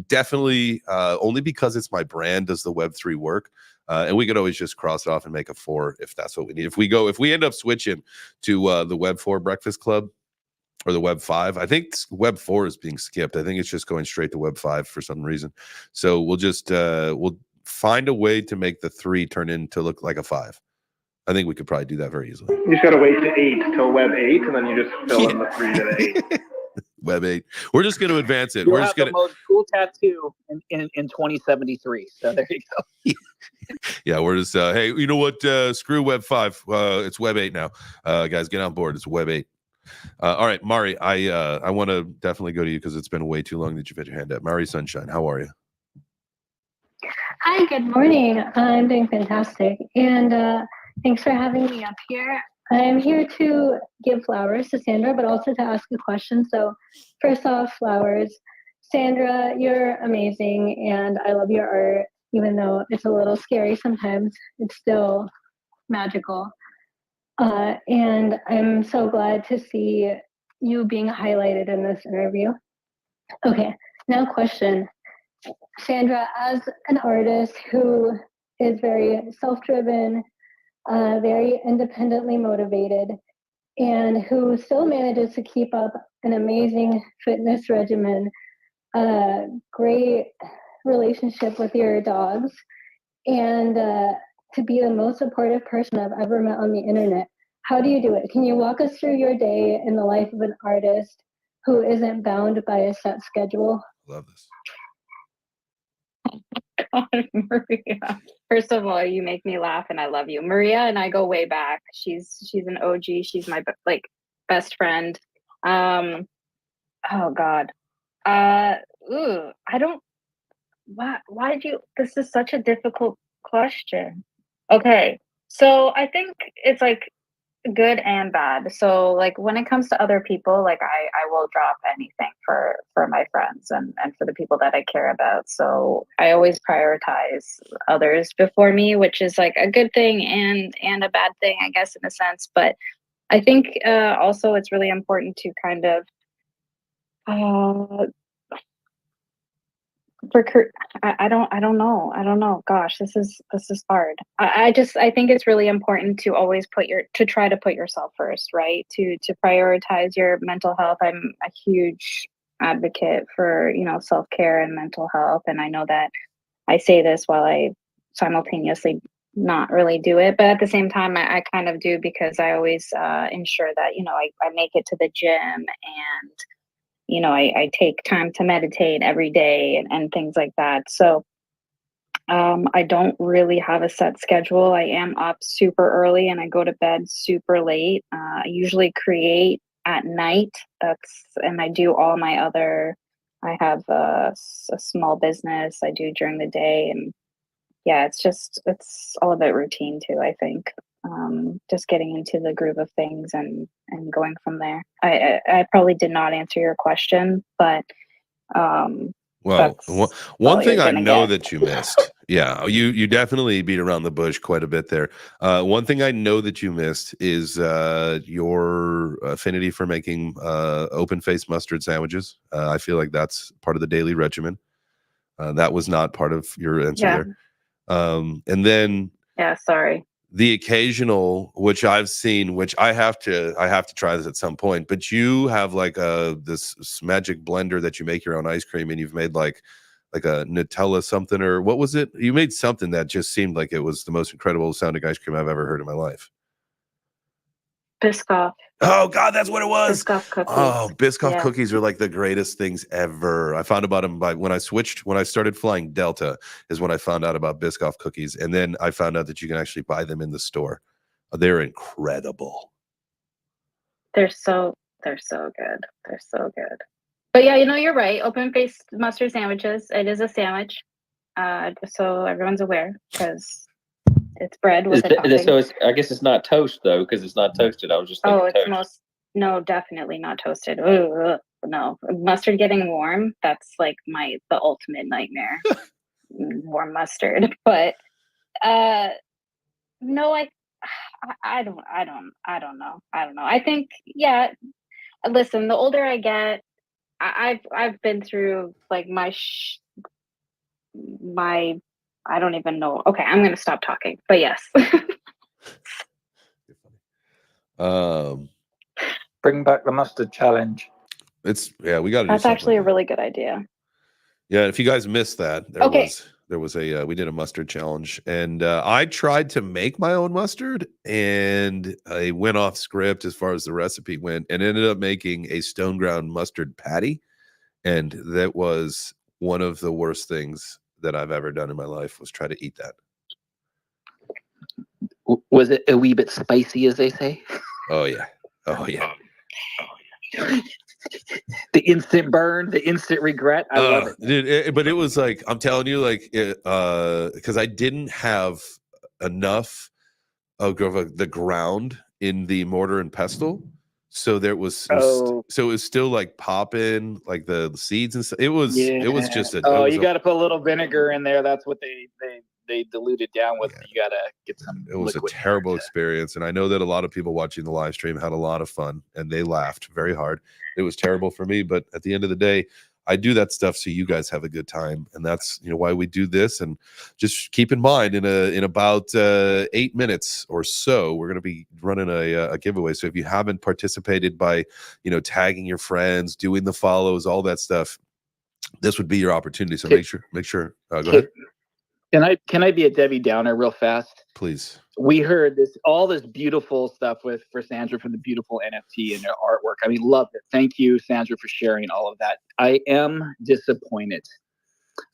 Speaker 1: definitely only because it's my brand does the Web3 work. And we could always just cross it off and make a 4 if that's what we need. If we end up switching to the Web4 Breakfast Club or the Web 5, I think Web 4 is being skipped. I think it's just going straight to Web 5 for some reason. So we'll just we'll find a way to make the 3 turn into look like a 5. I think we could probably do that very easily.
Speaker 2: You just got to wait to 8 till Web 8, and then you just fill in the 3 to the 8.
Speaker 1: Web 8. We're just going to advance it.
Speaker 3: You'll
Speaker 1: We're
Speaker 3: have
Speaker 1: just going
Speaker 3: the most cool tattoo in 2073. So there you go.
Speaker 1: Yeah, we're just hey, you know what? Screw Web 5. It's Web 8 now. Guys, get on board. It's Web 8. All right, Mari, I want to definitely go to you because it's been way too long that you've had your hand up. Mari Sunshine, how are you?
Speaker 6: Hi, good morning. I'm doing fantastic. And thanks for having me up here. I'm here to give flowers to Sandra, but also to ask a question. So first off, flowers. Sandra, you're amazing, and I love your art, even though it's a little scary sometimes. It's still magical. And I'm so glad to see you being highlighted in this interview. Okay, now question. Sandra, as an artist who is very self-driven, very independently motivated, and who still manages to keep up an amazing fitness regimen, a great relationship with your dogs, and to be the most supportive person I've ever met on the internet. How do you do it? Can you walk us through your day in the life of an artist who isn't bound by a set schedule?
Speaker 1: Love this.
Speaker 4: God, Maria. First of all, you make me laugh, and I love you. Maria and I go way back. She's an OG. She's my best friend. Oh God. I don't. Why did you? This is such a difficult question. Okay, so I think it's like good and bad. So like when it comes to other people, like I will drop anything for my friends and for the people that I care about. So I always prioritize others before me, which is like a good thing and a bad thing, I guess, in a sense. But I think also it's really important to kind of I don't know. Gosh, this is hard. I think it's really important to always try to put yourself first, right? To prioritize your mental health. I'm a huge advocate for, self-care and mental health. And I know that I say this while I simultaneously not really do it, but at the same time, I kind of do, because I always ensure that, I make it to the gym, and I take time to meditate every day and things like that. So I don't really have a set schedule. I am up super early and I go to bed super late. I usually create at night. And I do all my other, I have a small business I do during the day. And yeah, it's all about routine too, I think. just getting into the groove of things and going from there. I probably did not answer your question, but
Speaker 1: well, one thing I know
Speaker 4: get.
Speaker 1: that you missed. Yeah, you definitely beat around the bush quite a bit there. One thing I know that you missed is your affinity for making open-faced mustard sandwiches. I feel like that's part of the daily regimen. That was not part of your answer there. And then
Speaker 4: Sorry.
Speaker 1: The occasional, which I've seen, which I have to try this at some point, but you have like this magic blender that you make your own ice cream, and you've made like a Nutella something, or what was it? You made something that just seemed like it was the most incredible sounding ice cream I've ever heard in my life.
Speaker 4: Biscoff.
Speaker 1: Oh God, that's what it was.
Speaker 4: Biscoff cookies.
Speaker 1: Oh, Biscoff cookies are like the greatest things ever. I found about them when I started flying Delta is when I found out about Biscoff cookies. And then I found out that you can actually buy them in the store. They're incredible.
Speaker 4: They're so good. They're so good. But yeah, you're right. Open-faced mustard sandwiches. It is a sandwich. Just so everyone's aware, because it's bread with a topping.
Speaker 7: So I guess it's not toast though, because it's not toasted. I was just thinking toast.
Speaker 4: No, definitely not toasted. Ooh, no, mustard getting warm. That's like the ultimate nightmare. Warm mustard, but no, I don't know. I think listen, the older I get, I've been through like my I don't even know. Okay, I'm gonna stop talking. But yes.
Speaker 5: Bring back the mustard challenge.
Speaker 1: We got to do
Speaker 4: That's
Speaker 1: something
Speaker 4: actually
Speaker 1: like
Speaker 4: a really good idea.
Speaker 1: Yeah, if you guys missed that, there was a we did a mustard challenge, and I tried to make my own mustard, and I went off script as far as the recipe went, and ended up making a stone ground mustard patty, and that was one of the worst things that I've ever done in my life, was try to eat that.
Speaker 3: Was it a wee bit spicy, as they say?
Speaker 1: Oh yeah.
Speaker 3: The instant burn, the instant regret. I love it,
Speaker 1: dude. But it was like, I'm telling you, like, because I didn't have enough of the ground in the mortar and pestle, so there was, so it was still like popping, like the seeds and stuff. It was just
Speaker 3: you got to put a little vinegar in there. That's what they dilute it down with. You got to get some.
Speaker 1: It was a terrible experience, and I know that a lot of people watching the live stream had a lot of fun, and they laughed very hard. It was terrible for me, but at the end of the day, I do that stuff so you guys have a good time, and that's why we do this. And just keep in mind, in about 8 minutes or so, we're going to be running a giveaway. So if you haven't participated by tagging your friends, doing the follows, all that stuff, this would be your opportunity. So make sure. Go ahead.
Speaker 3: Can I be a Debbie Downer real fast?
Speaker 1: Please.
Speaker 3: We heard all this beautiful stuff for Sandra from the beautiful NFT and their artwork. I mean, loved it. Thank you, Sandra, for sharing all of that. I am disappointed.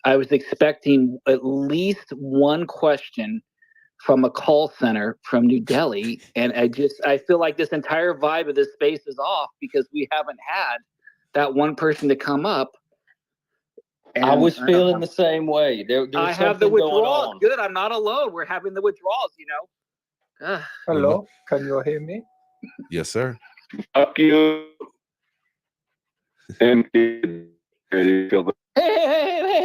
Speaker 3: I was expecting at least one question from a call center from New Delhi, and I feel like this entire vibe of this space is off because we haven't had that one person to come up.
Speaker 7: And I was feeling the same way. There
Speaker 3: I have the withdrawals. Good, I'm not alone. We're having the withdrawals,
Speaker 5: Hello, can you hear me?
Speaker 1: Yes, sir.
Speaker 8: Fuck you. And
Speaker 3: Hey,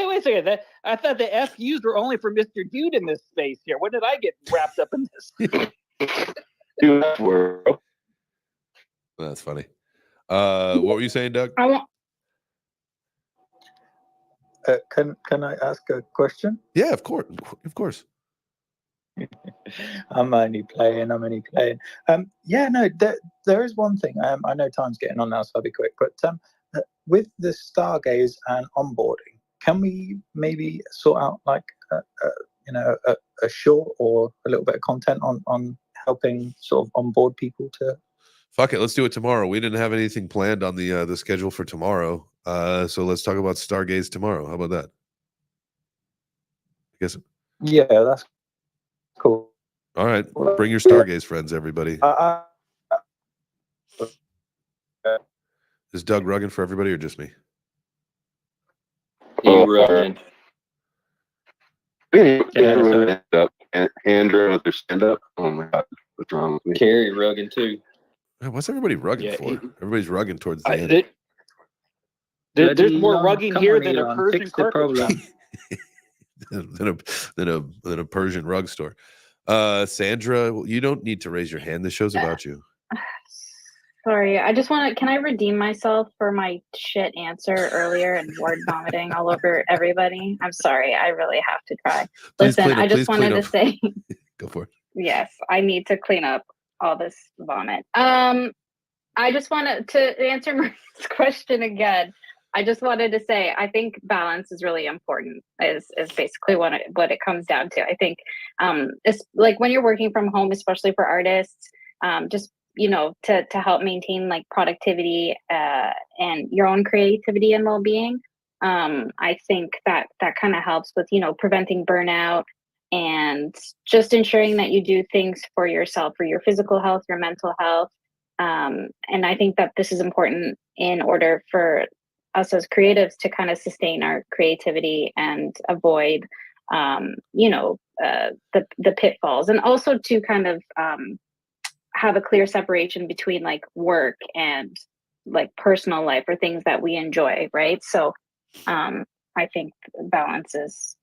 Speaker 3: wait a second. I thought the FUs were only for Mr. Dude in this space here. When did I get wrapped up in this?
Speaker 1: That's funny. What were you saying, Doug?
Speaker 5: Can I ask a question?
Speaker 1: Yeah, of course.
Speaker 5: I'm only playing. There is one thing. I know time's getting on now, so I'll be quick. But with the Stargaze and onboarding, can we maybe sort out like a short or a little bit of content on helping sort of onboard people to?
Speaker 1: Fuck it, let's do it tomorrow. We didn't have anything planned on the schedule for tomorrow. So let's talk about Stargaze tomorrow. How about that? I guess.
Speaker 5: Yeah, that's cool.
Speaker 1: All right, bring your Stargaze friends, everybody. Is Doug rugging for everybody or just me?
Speaker 7: Rugging.
Speaker 8: Andrew with their stand up. Oh my god, What's wrong with me?
Speaker 7: Carry rugging too.
Speaker 1: Man, what's everybody rugging
Speaker 3: Yeah,
Speaker 1: for? Everybody's rugging towards the end.
Speaker 3: There's
Speaker 5: Bloody
Speaker 3: more
Speaker 5: Elon,
Speaker 3: rugging
Speaker 5: come
Speaker 3: here
Speaker 5: on,
Speaker 3: than a
Speaker 5: Elon,
Speaker 3: Persian
Speaker 5: fix the
Speaker 3: carpet
Speaker 5: problem.
Speaker 3: shop.
Speaker 1: than a Persian rug store. Sandra, you don't need to raise your hand. This show's about you.
Speaker 4: Sorry, I just want to. Can I redeem myself for my shit answer earlier and word vomiting all over everybody? I'm sorry. I really have to try.
Speaker 1: Please
Speaker 4: Listen,
Speaker 1: clean up,
Speaker 4: I just
Speaker 1: please clean
Speaker 4: wanted to say,
Speaker 1: Go for it.
Speaker 4: yes, I need to clean up all this vomit. I just wanted to answer Marie's question again. I just wanted to say, I think balance is really important. Is basically what it comes down to. I think, it's like when you're working from home, especially for artists, just to help maintain like productivity and your own creativity and well-being. I think that kind of helps with preventing burnout and just ensuring that you do things for yourself, for your physical health, your mental health. And I think that this is important in order for us as creatives to kind of sustain our creativity and avoid the pitfalls, and also to kind of have a clear separation between like work and like personal life or things that we enjoy, right? So I think balance is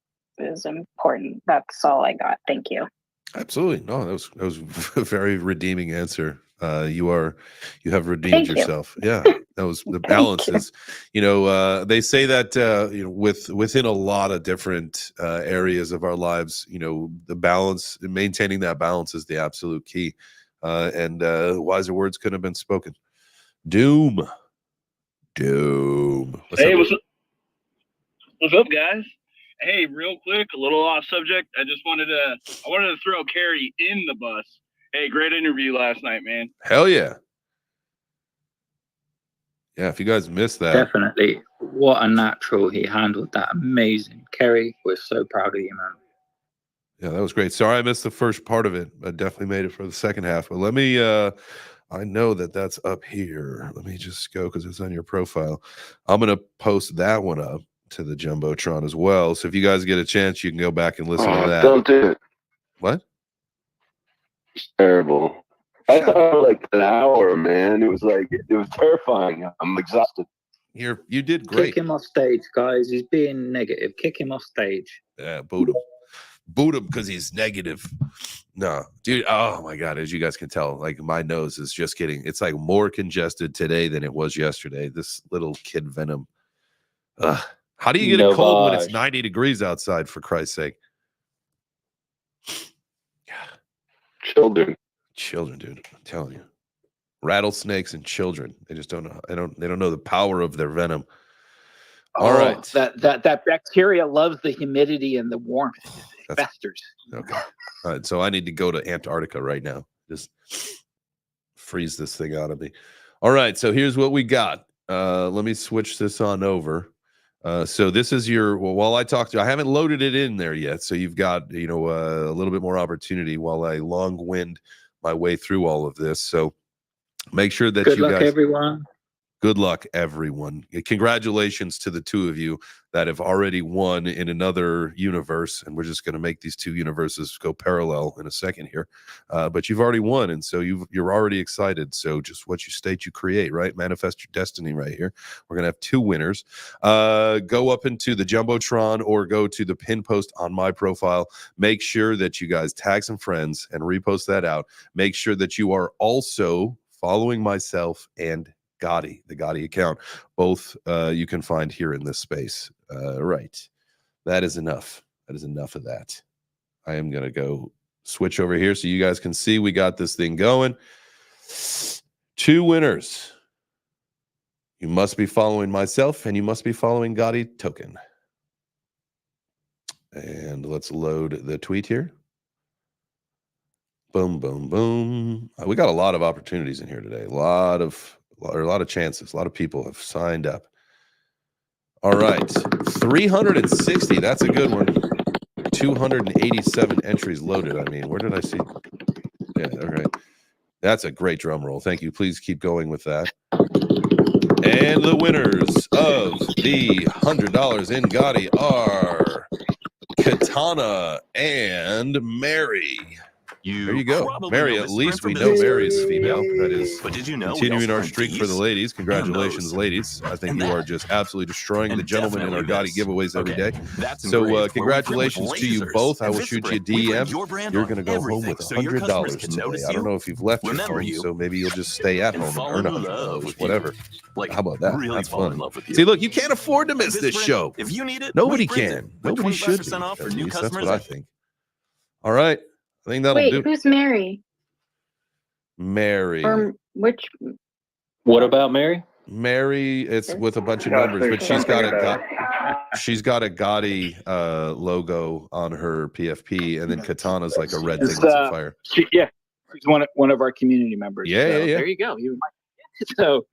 Speaker 4: important. That's all I got. Thank you.
Speaker 1: Absolutely. No, that was a very redeeming answer. You have redeemed
Speaker 4: Thank you.
Speaker 1: yourself. Yeah. That was the balance is, they say that within a lot of different areas of our lives, the balance, maintaining that balance is the absolute key. And wiser words couldn't have been spoken. Doom. What's
Speaker 9: Hey,
Speaker 1: up?
Speaker 9: what's up, guys? Hey, real quick, a little off subject. I wanted to throw Carrie in the bus. Hey, great interview last night, man.
Speaker 1: Hell yeah. Yeah, if you guys missed that.
Speaker 5: Definitely. What a natural. He handled that amazing. Kerry, we're so proud of you, man.
Speaker 1: Yeah, that was great. Sorry I missed the first part of it. I definitely made it for the second half. But let me, I know that's up here. Let me just go because it's on your profile. I'm going to post that one up to the Jumbotron as well. So if you guys get a chance, you can go back and listen to that.
Speaker 8: Don't do it.
Speaker 1: What?
Speaker 8: It's terrible. I thought it was like an hour, man. It was terrifying. I'm exhausted.
Speaker 1: You did great.
Speaker 5: Kick him off stage, guys. He's being negative. Kick him off stage.
Speaker 1: Yeah, boot him. Boot him because he's negative. No, dude. Oh my God. As you guys can tell, like my nose is just it's like more congested today than it was yesterday. This little kid venom. How do you get a cold when it's 90 degrees outside, for Christ's sake?
Speaker 8: Children, dude.
Speaker 1: I'm telling you. Rattlesnakes and children. They just don't know. They don't know the power of their venom. All right.
Speaker 3: That bacteria loves the humidity and the warmth. It festers.
Speaker 1: Okay. All right. So I need to go to Antarctica right now. Just freeze this thing out of me. All right. So here's what we got. Let me switch this on over. So this is while I talk to you, I haven't loaded it in there yet. So you've got, a little bit more opportunity while I long wind my way through all of this. So make sure that
Speaker 5: Good luck, everyone.
Speaker 1: Good luck, everyone. Congratulations to the two of you that have already won in another universe. And we're just going to make these two universes go parallel in a second here. But you've already won. And so you're already excited. So just what you state, you create, right? Manifest your destiny right here. We're going to have two winners. Go up into the Jumbotron or go to the pin post on my profile. Make sure that you guys tag some friends and repost that out. Make sure that you are also following myself and Gotti, the Gotti account. Both you can find here in this space. Right. That is enough. That is enough of that. I am going to go switch over here so you guys can see we got this thing going. Two winners. You must be following myself and you must be following Gotti Token. And let's load the tweet here. Boom, boom, boom. We got a lot of opportunities in here today. A lot of chances. A lot of people have signed up. All right. 360. That's a good one. 287 entries loaded. I mean, where did I see? Yeah, all right. That's a great drum roll. Thank you. Please keep going with that. And the winners of the $100 in Gotti are Katana and Mary. There you go. Mary, at least we know Mary is female. That is continuing our streak for the ladies. Congratulations, ladies. I think you are just absolutely destroying the gentlemen in our Gotti giveaways every day. So congratulations to you both. I will shoot you a DM. You're going to go home with $100 today. I don't know if you've left your home, so maybe you'll just stay at home and earn $100, whatever. How about that? That's fun. See, look, you can't afford to miss this show. If you need it, nobody can. Nobody should be. At least that's what I think. All right. I think that'll do.
Speaker 4: Wait, who's Mary?
Speaker 1: Mary.
Speaker 4: Or which?
Speaker 7: What about Mary?
Speaker 1: Mary, it's with a bunch of numbers, but she's got a Gotti logo on her PFP, and then Katana's like a red thing with some fire.
Speaker 3: She's one of our community members.
Speaker 1: Yeah,
Speaker 3: so
Speaker 1: yeah.
Speaker 3: There you go. So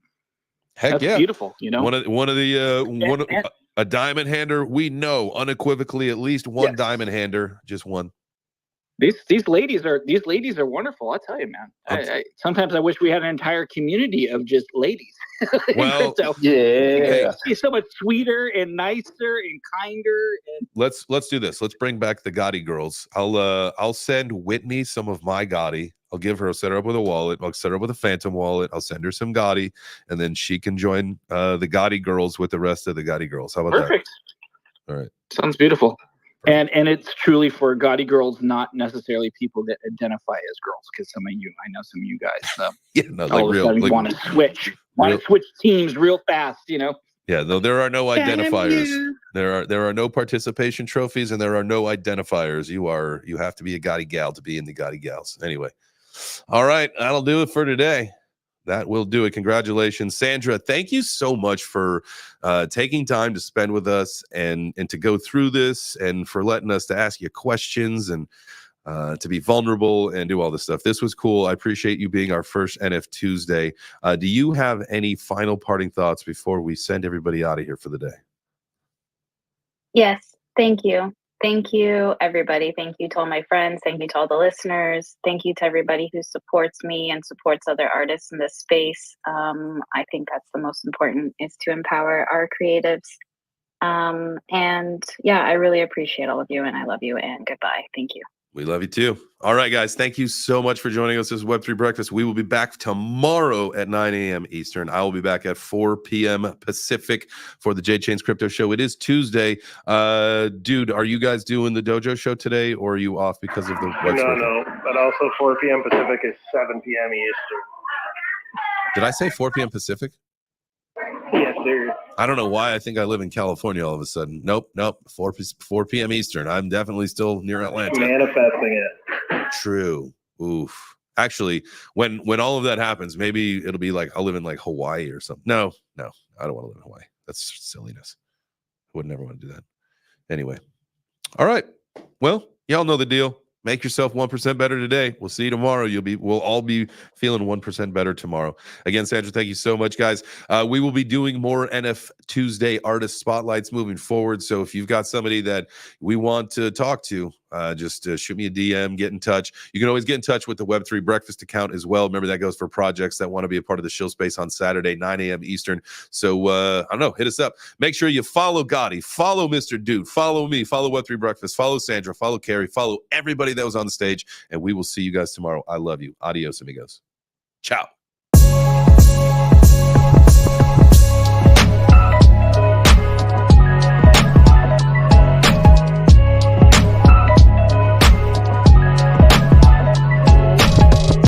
Speaker 1: heck
Speaker 3: that's
Speaker 1: yeah,
Speaker 3: beautiful. You know,
Speaker 1: a diamond hander. We know unequivocally at least one diamond hander, just one.
Speaker 3: These ladies are wonderful. I'll tell you, man. Sometimes I wish we had an entire community of just ladies.
Speaker 1: Well,
Speaker 3: yeah, she's so much sweeter and nicer and kinder. And
Speaker 1: let's do this. Let's bring back the Gotti girls. I'll send Whitney some of my Gotti. I'll set her up with a wallet. I'll set her up with a Phantom wallet. I'll send her some Gotti, and then she can join the Gotti girls with the rest of the Gotti girls. How about
Speaker 3: Perfect.
Speaker 1: that? All right.
Speaker 3: Sounds beautiful. And it's truly for Gotti girls, not necessarily people that identify as girls, because I know some of you guys all of a sudden want to switch teams real fast, you know.
Speaker 1: Yeah, though there are no identifiers. There are no participation trophies, and there are no identifiers. You have to be a Gotti gal to be in the Gotti gals. Anyway, all right, that'll do it for today. That will do it. Congratulations, Sandra. Thank you so much for taking time to spend with us and to go through this, and for letting us to ask you questions and to be vulnerable and do all this stuff. This was cool. I appreciate you being our first NFTuesday. Do you have any final parting thoughts before we send everybody out of here for the day?
Speaker 4: Yes. Thank you. Thank you, everybody. Thank you to all my friends. Thank you to all the listeners. Thank you to everybody who supports me and supports other artists in this space. I think that's the most important, is to empower our creatives. And yeah, I really appreciate all of you, and I love you, and goodbye. Thank you.
Speaker 1: We love you too. All right, guys. Thank you so much for joining us. This is Web3 Breakfast. We will be back tomorrow at 9 a.m. Eastern. I will be back at 4 p.m. Pacific for the J Chains Crypto Show. It is Tuesday. Dude, are you guys doing the Dojo Show today, or are you off because of the
Speaker 2: No. But also 4 p.m. Pacific is 7 p.m. Eastern.
Speaker 1: Did I say 4 p.m. Pacific?
Speaker 2: Yes, sir.
Speaker 1: I don't know why I think I live in California all of a sudden. Nope. 4 p.m. Eastern. I'm definitely still near Atlanta.
Speaker 2: Manifesting it.
Speaker 1: True. Oof. Actually, when all of that happens, maybe it'll be like I'll live in like Hawaii or something. No, I don't want to live in Hawaii. That's silliness. I would never want to do that. Anyway. All right. Well, y'all know the deal. Make yourself 1% better today. We'll see you tomorrow. We'll all be feeling 1% better tomorrow. Again, Sandra, thank you so much, guys. We will be doing more NFTuesday artist spotlights moving forward. So if you've got somebody that we want to talk to, just shoot me a DM, get in touch. You can always get in touch with the Web3 Breakfast account as well. Remember, that goes for projects that want to be a part of the show space on Saturday, 9 a.m. Eastern. So, I don't know, hit us up. Make sure you follow Gotti, follow Mr. Dude, follow me, follow Web3 Breakfast, follow Sandra, follow Carrie, follow everybody that was on the stage, and we will see you guys tomorrow. I love you. Adios, amigos. Ciao.